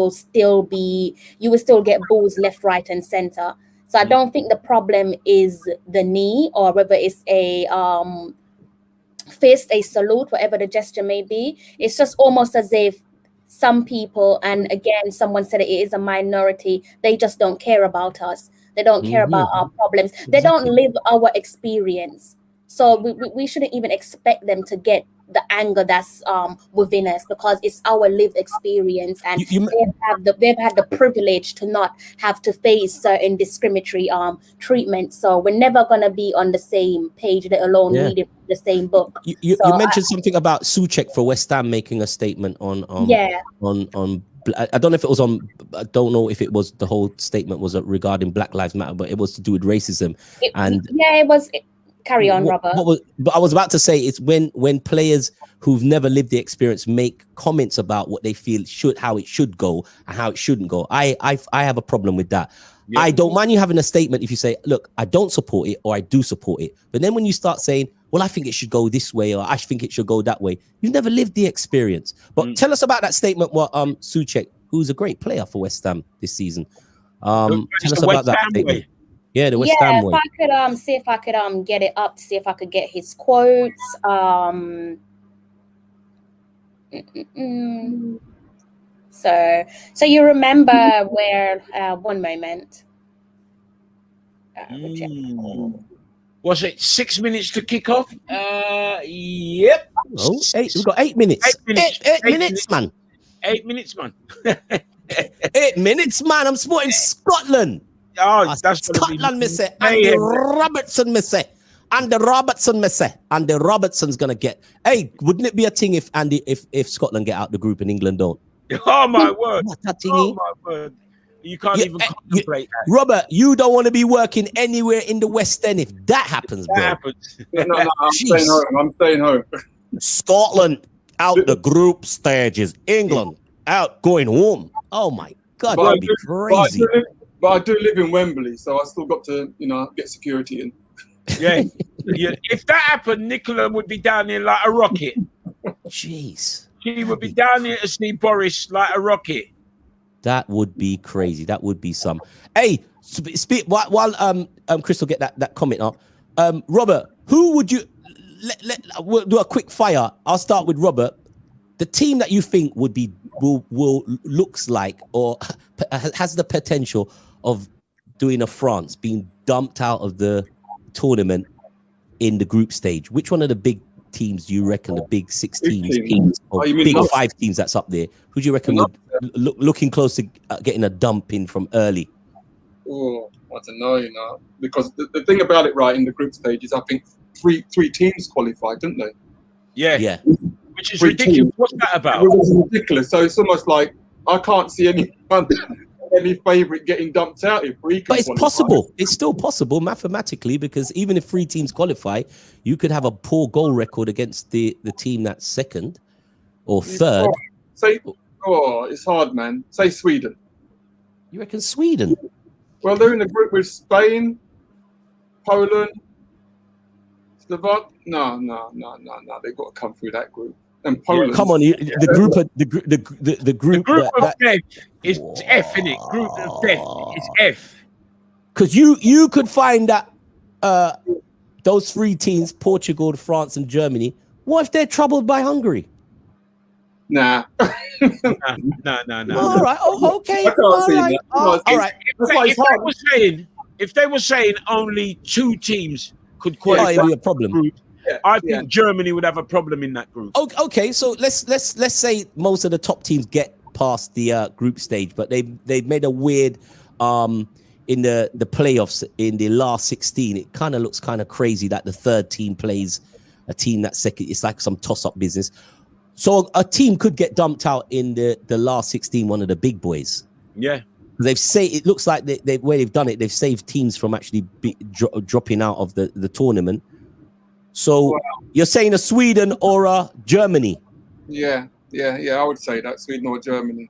you will still get boos left, right, and center. So I don't think the problem is the knee, or whether it's a fist, a salute, whatever the gesture may be. It's just almost as if some people, and again, someone said it is a minority, they just don't care about us. They don't care about our problems. They don't live our experience. So we shouldn't even expect them to get the anger that's within us, because it's our lived experience, and they've had the privilege to not have to face certain discriminatory treatment. So we're never gonna be on the same page, let alone reading the same book. You mentioned something about Souček for West Ham making a statement on I don't know if it was on. I don't know if it was the whole statement was regarding Black Lives Matter, but it was to do with racism. It was. Carry on, Robert. But I was about to say, it's when players who've never lived the experience make comments about what they feel how it should go and how it shouldn't go. I have a problem with that. Yeah. I don't mind you having a statement if you say, look, I don't support it or I do support it. But then when you start saying, well, I think it should go this way or I think it should go that way, you've never lived the experience. But tell us about that statement. What Souček, who's a great player for West Ham this season, tell us about that statement. Yeah, the West Ham way. If I could see if I could get it up to see if I could get his quotes. So you remember where? One moment. Was it 6 minutes to kick off? Yep. Oh, we've got 8 minutes. 8 minutes. 8 minutes, man. 8 minutes, man. 8 minutes, man. I'm supporting Scotland. Oh, that's Scotland, me say. Andy Robertson, me say. Andy Robertson, me say. Andy Robertson's gonna get. Hey, wouldn't it be a thing if Scotland get out the group and England don't? Oh my word! Oh my word! You can't even contemplate that. Robert, you don't want to be working anywhere in the West End if that happens, bro. No, I'm staying home. Scotland out the group stages. England out going home. Oh my God, But I that'd be do- crazy. But I do live in Wembley, so I still got to, get security in. Yeah. Yeah. If that happened, Nicola would be down here like a rocket. Jeez, She would be down here to see Boris like a rocket. that would be crazy. That would be some. Hey, speak while Crystal get that comment up. Robert, who would you? We'll do a quick fire. I'll start with Robert. The team that you think will looks like or has the potential of doing a France being dumped out of the tournament in the group stage. Which one of the big teams do you reckon, the big 6 teams or you mean big not- 5 teams that's up there? Who do you reckon would looking close to getting a dump in from early? Oh, I don't know, because the thing about it, right, in the group stage is I think three teams qualified, didn't they? Yeah. Yeah. Which is Three ridiculous. teams. What's that about? It was ridiculous. So it's almost like I can't see any favourite getting dumped out if three. But it's possible. It's still possible mathematically, because even if 3 teams qualify, you could have a poor goal record against the team that's second or third. It's hard, man. Say Sweden. You reckon Sweden? Well, they're in a group with Spain, Poland, Slovak. No. They've got to come through that group. And Poland. Come on, the group The group of death is F, innit? Group of death is F. because you could find that those 3 teams, Portugal, France, and Germany. What if they're troubled by Hungary? Nah. No. All right. Oh, okay. I can't All see right. that. All right. That's why it's hard. If they were saying only 2 teams could Oh, qualify it'd be a problem. group, Yeah, I think Germany would have a problem in that group. Okay, so let's say most of the top teams get past the group stage, but they've made a weird in the playoffs in the last 16. It kind of looks kind of crazy that the third team plays a team that's second. It's like some toss-up business. So a team could get dumped out in the last 16, one of the big boys. Yeah. It looks like where they've done it, they've saved teams from actually dropping out of the tournament. So you're saying a Sweden or a Germany? Yeah. I would say that Sweden or Germany.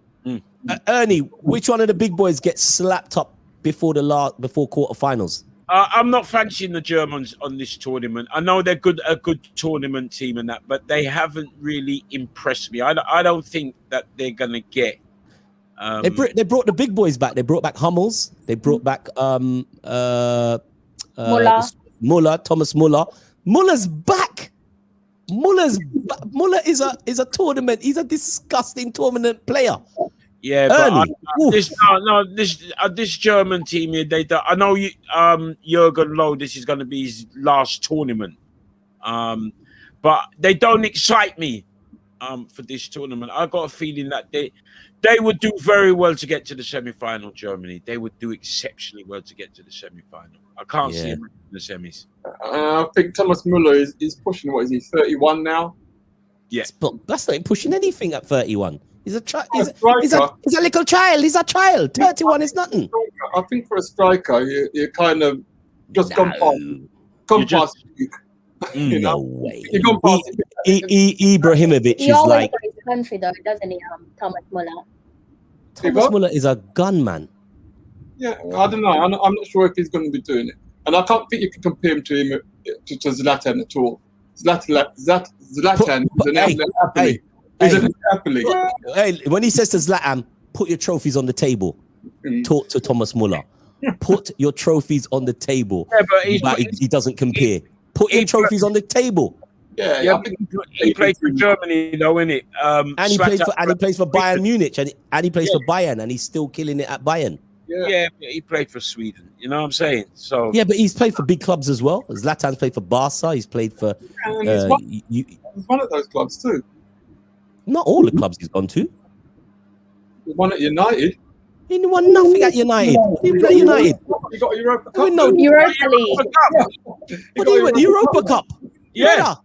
Ernie, which one of the big boys gets slapped up before quarterfinals? I'm not fancying the Germans on this tournament. I know they're a good tournament team and that, but they haven't really impressed me. I don't think that they're gonna get. They brought the big boys back. They brought back Hummels. They brought back Muller, Thomas Muller. Muller's back. Muller is a tournament. He's a disgusting tournament player. Yeah, but this German team here, I know Jurgen Loh, this is going to be his last tournament, but they don't excite me for this tournament. I got a feeling that they would do very well to get to the semi-final. Germany, they would do exceptionally well to get to the semi-final. I can't see him in the semis. I think Thomas Muller is pushing. What is he? 31 now. Yeah, but that's not pushing anything at 31. He's a child. He's a little child. He's a child. 31 is nothing. I think for a striker, you kind of just come past. No way. You come past. Ibrahimovic He is always like for his country, though, doesn't he? Thomas Muller. Thomas Muller is a gunman. Yeah, I don't know. I'm not sure if he's going to be doing it, and I can't think you can compare him to Zlatan at all. Zlatan is an athlete. He's an athlete. Hey, when he says to Zlatan, put your trophies on the table. Talk to Thomas Muller. Put your trophies on the table. Yeah, but he doesn't compare. Put your trophies on the table. Yeah, I think he played for Germany, though, innit? And he plays for Bayern Munich, and he plays for Bayern, and he's still killing it at Bayern. Yeah, he played for Sweden. You know what I'm saying? So yeah, but he's played for big clubs as well. Zlatan's played for Barca. He's played for. He's one of those clubs too. Not all the clubs he's gone to. He won at United. He won nothing at United. What do you mean at United? He got a Europa Cup. Europa League. What do you mean? Europa Cup? Yeah.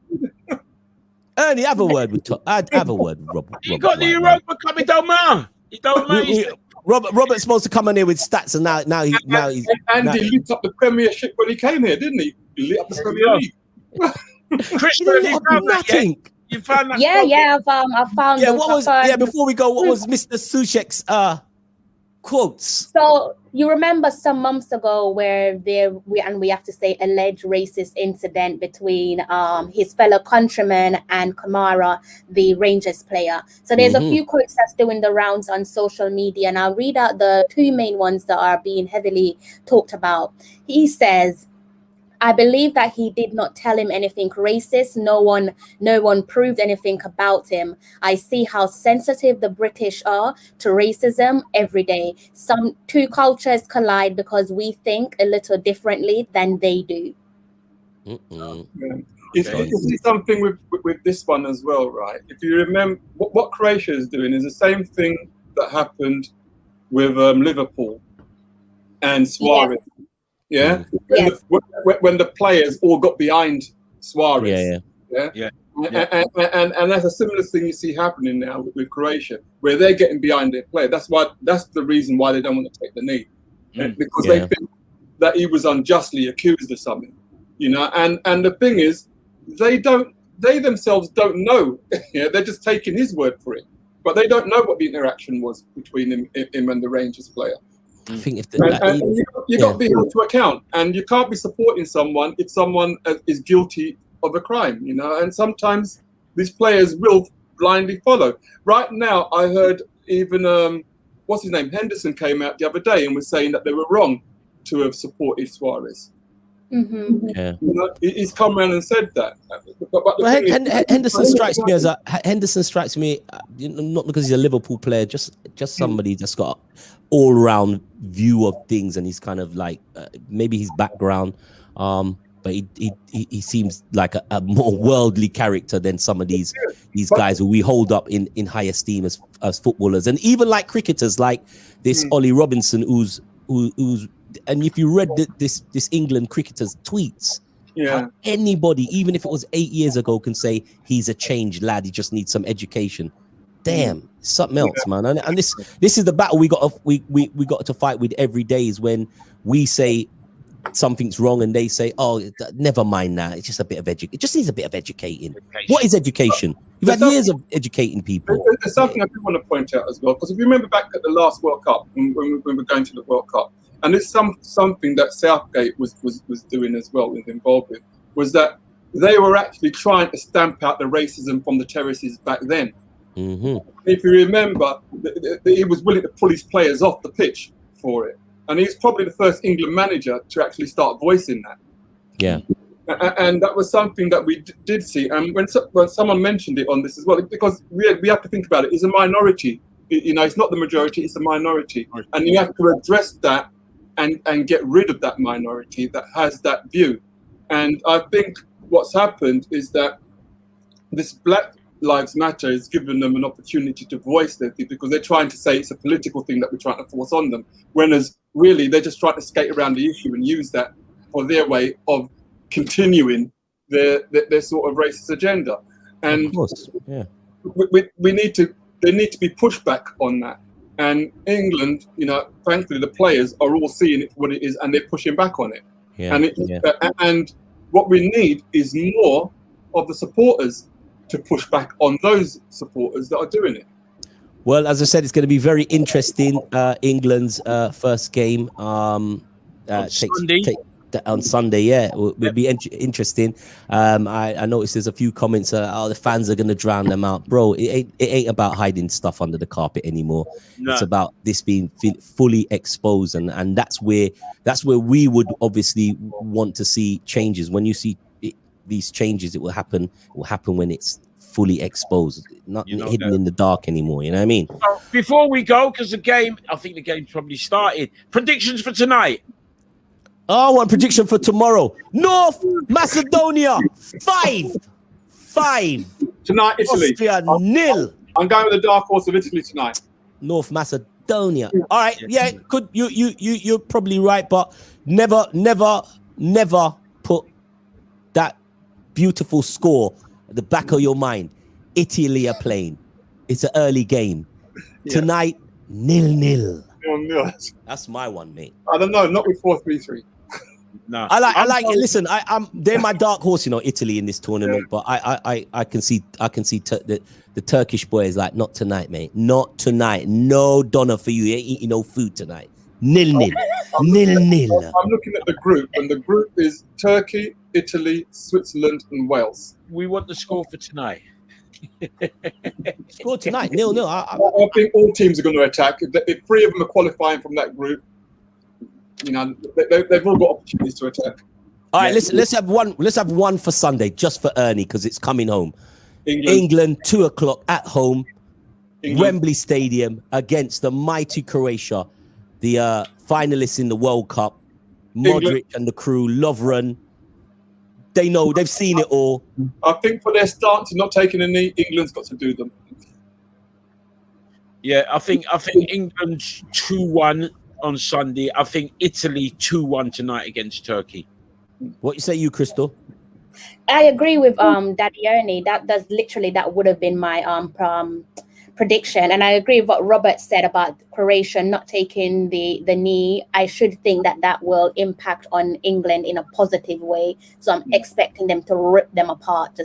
Ernie, have a word with Rob. He got the Europa Cup. It don't matter. It don't matter. Robert's supposed to come in here with stats, and now he's. And he lit up the Premiership when he came here, didn't he? He lit up the Premier League. Chris, He didn't have nothing. You found that? Yeah, stuff? yeah. I've found. Yeah, those. what I was? found- Yeah, before we go, what was Mr. Suchek's quotes? So you remember some months ago where we have to say alleged racist incident between his fellow countryman and Kamara, the Rangers player. So there's a few quotes that's doing the rounds on social media, and I'll read out the two main ones that are being heavily talked about. He says, I believe that he did not tell him anything racist. No one proved anything about him. I see how sensitive the British are to racism every day. Some two cultures collide because we think a little differently than they do. Yeah. You see something with this one as well, right? If you remember, what Croatia is doing is the same thing that happened with Liverpool and Suarez. Yeah, Yes. when the players all got behind Suarez. Yeah. And that's a similar thing you see happening now with Croatia, where they're getting behind their player. That's the reason why they don't want to take the knee, because they think that he was unjustly accused of something, you know. And the thing is, they themselves don't know. Yeah, they're just taking his word for it, but they don't know what the interaction was between him and the Rangers player. I think if you got to be held to account, and you can't be supporting someone if someone is guilty of a crime, you know. And sometimes these players will blindly follow. Right now, I heard even what's his name, Henderson, came out the other day and was saying that they were wrong to have supported Suarez. Yeah, you know, he's come around and said that. But Henderson strikes me as not because he's a Liverpool player, just somebody that's got all-round view of things, and he's kind of like maybe his background, but he seems like a more worldly character than some of these guys who we hold up in high esteem as footballers, and even like cricketers, like this Ollie Robinson, who's and if you read this England cricketer's tweets, how anybody, even if it was 8 years ago, can say he's a changed lad, he just needs some education. Damn, something else, man. And this is the battle we got to fight with every day, is when we say something's wrong and they say, oh, never mind that, it's just a bit of it just needs a bit of educating. What is education? You've had years of educating people. There's something I do want to point out as well, because if you remember back at the last World Cup, when we were going to the World Cup, and it's something that Southgate was doing as well, was involved with, was that they were actually trying to stamp out the racism from the terraces back then. If you remember, he was willing to pull his players off the pitch for it. And he's probably the first England manager to actually start voicing that. Yeah. And that was something that we did see. And when someone mentioned it on this as well, because we have to think about it, it's a minority. You know, it's not the majority, it's a minority. And you have to address that and get rid of that minority that has that view. And I think what's happened is that this Black Lives Matter has given them an opportunity to voice their view, because they're trying to say it's a political thing that we're trying to force on them, whereas really they're just trying to skate around the issue and use that for their way of continuing their sort of racist agenda. And of course, yeah, they need to be pushed back on that. And England, you know, thankfully the players are all seeing it for what it is, and they're pushing back on it. And what we need is more of the supporters to push back on those supporters that are doing it. Well, as I said, it's going to be very interesting. England's first game on Sunday. Yeah, will be interesting. I noticed there's a few comments. The fans are going to drown them out, bro. It ain't about hiding stuff under the carpet anymore. No. It's about this being fully exposed, and that's where we would obviously want to see changes. When you see these changes, it will happen. It will happen when it's fully exposed, not hidden in the dark anymore. You know what I mean? Before we go, because I think the game's probably started. Predictions for tonight. Oh, I want prediction for tomorrow. North Macedonia 5 tonight. Italy Austria 0. I'm going with the dark horse of Italy tonight. North Macedonia. All right, yeah, could you're probably right, but never put that beautiful score at the back of your mind. Italy are playing. It's an early game. Tonight, 0-0. No. That's my one, mate. I don't know, not with 4-3-3. No. I like it. Listen, they're my dark horse, Italy in this tournament. But I can see the Turkish boy is like, not tonight, mate. Not tonight. No Donna for you. You ain't eating no food tonight. Nil. I'm looking at the group, and the group is Turkey, Italy, Switzerland, and Wales. We want the score for tonight. Score tonight, 0-0. I think all teams are going to attack. If 3 of them are qualifying from that group, they've all got opportunities to attack. All right, let's have one. Let's have one for Sunday, just for Ernie, because it's coming home. England 2:00 at home, Wembley Stadium against the mighty Croatia, the finalists in the World Cup. Modric and the crew, Lovren. They know, they've seen it all. I think for their start to not taking a knee, England's got to do them. Yeah, I think England 2-1 on Sunday. I think Italy 2-1 tonight against Turkey. What you say, you, Crystal? I agree with Daddy Ernie. That would have been my prediction, and I agree with what Robert said about Croatia not taking the knee. I should think that will impact on England in a positive way. So I'm expecting them to rip them apart,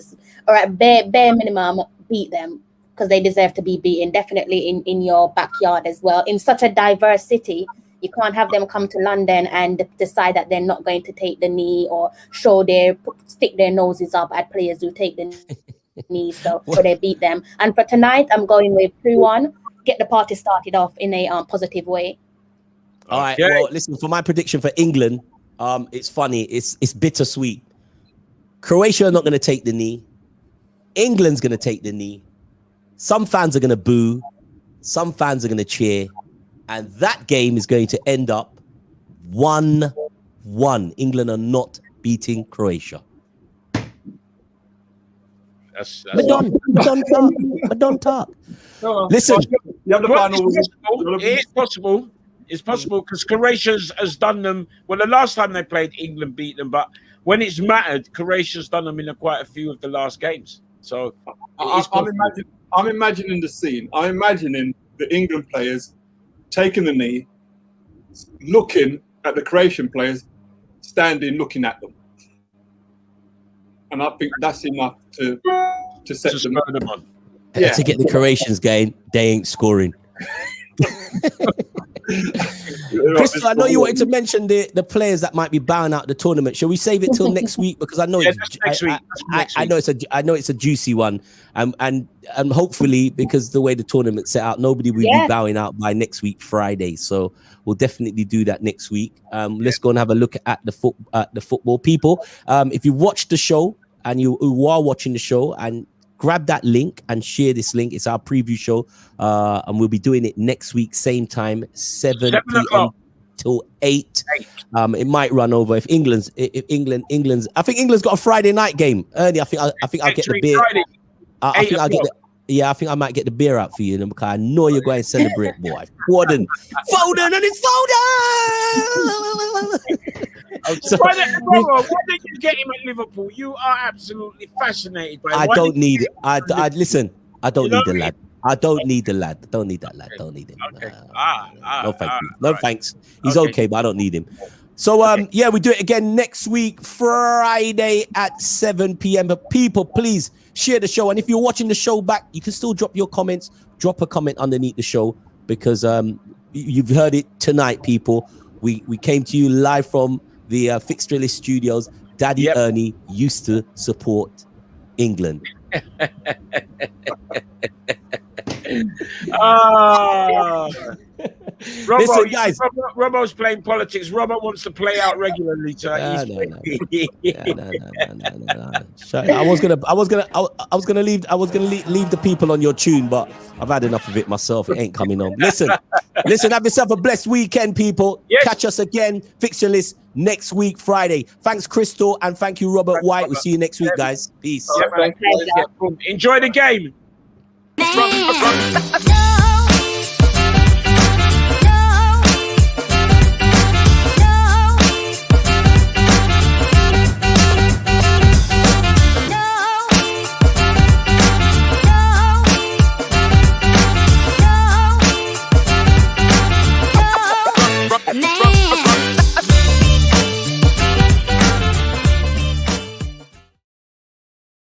or at bare minimum beat them, because they deserve to be beaten. Definitely in your backyard as well. In such a diverse city, you can't have them come to London and decide that they're not going to take the knee or stick their noses up at players who take the knee, so they beat them. And for tonight, I'm going with 2-1. Get the party started off in a positive way. All right. Well, listen, for my prediction for England, it's funny. It's bittersweet. Croatia are not going to take the knee. England's going to take the knee. Some fans are going to boo. Some fans are going to cheer. And that game is going to end up 1-1. England are not beating Croatia. Don't talk. Listen, it's possible. It's possible because Croatia has done them. Well, the last time they played, England beat them. But when it's mattered, Croatia's done them in quite a few of the last games. So I'm imagining the scene. I'm imagining the England players taking the knee, looking at the Croatian players, standing, looking at them. And I think that's enough to set them on. Yeah. To get the Croatians going, they ain't scoring. Crystal, I know you wanted to mention the players that might be bowing out the tournament. Shall we save it till next week? Because I know I know it's a juicy one, and hopefully, because the way the tournament's set out, nobody will be bowing out by next week Friday. So we'll definitely do that next week. Let's go and have a look at the football people. If you watched the show and you are watching the show, and grab that link and share this link. It's our preview show, and we'll be doing it next week, same time, 7 p.m. till 8. It might run over if England's. I think England's got a Friday night game. Ernie, I think I'll get the beer. I think I might get the beer out for you, because I know you're going to celebrate, boy. Foden, and it's Foden. Why did you get him at Liverpool? You are absolutely fascinated by. I don't need it. Listen. I don't need the lad. I don't need the lad. Don't need that lad. Don't need him. Okay. No thank you. No thanks. He's okay, but I don't need him. So we do it again next week, Friday at 7 p.m. But people, please share the show. And if you're watching the show back, you can still drop your comments. Drop a comment underneath the show, because you've heard it tonight, people. We came to you live from the Fixture List Studios. Daddy Ernie used to support England. Listen, guys. Robbo's playing politics. Robbo wants to play out regularly. So no. I was gonna leave the people on your tune, but I've had enough of it myself. It ain't coming on. Listen. Have yourself a blessed weekend, people. Yes. Catch us again, Fixture List, next week, Friday. Thanks, Crystal, and thank you, Robert White. We'll see you next week, guys. Peace. Enjoy the game.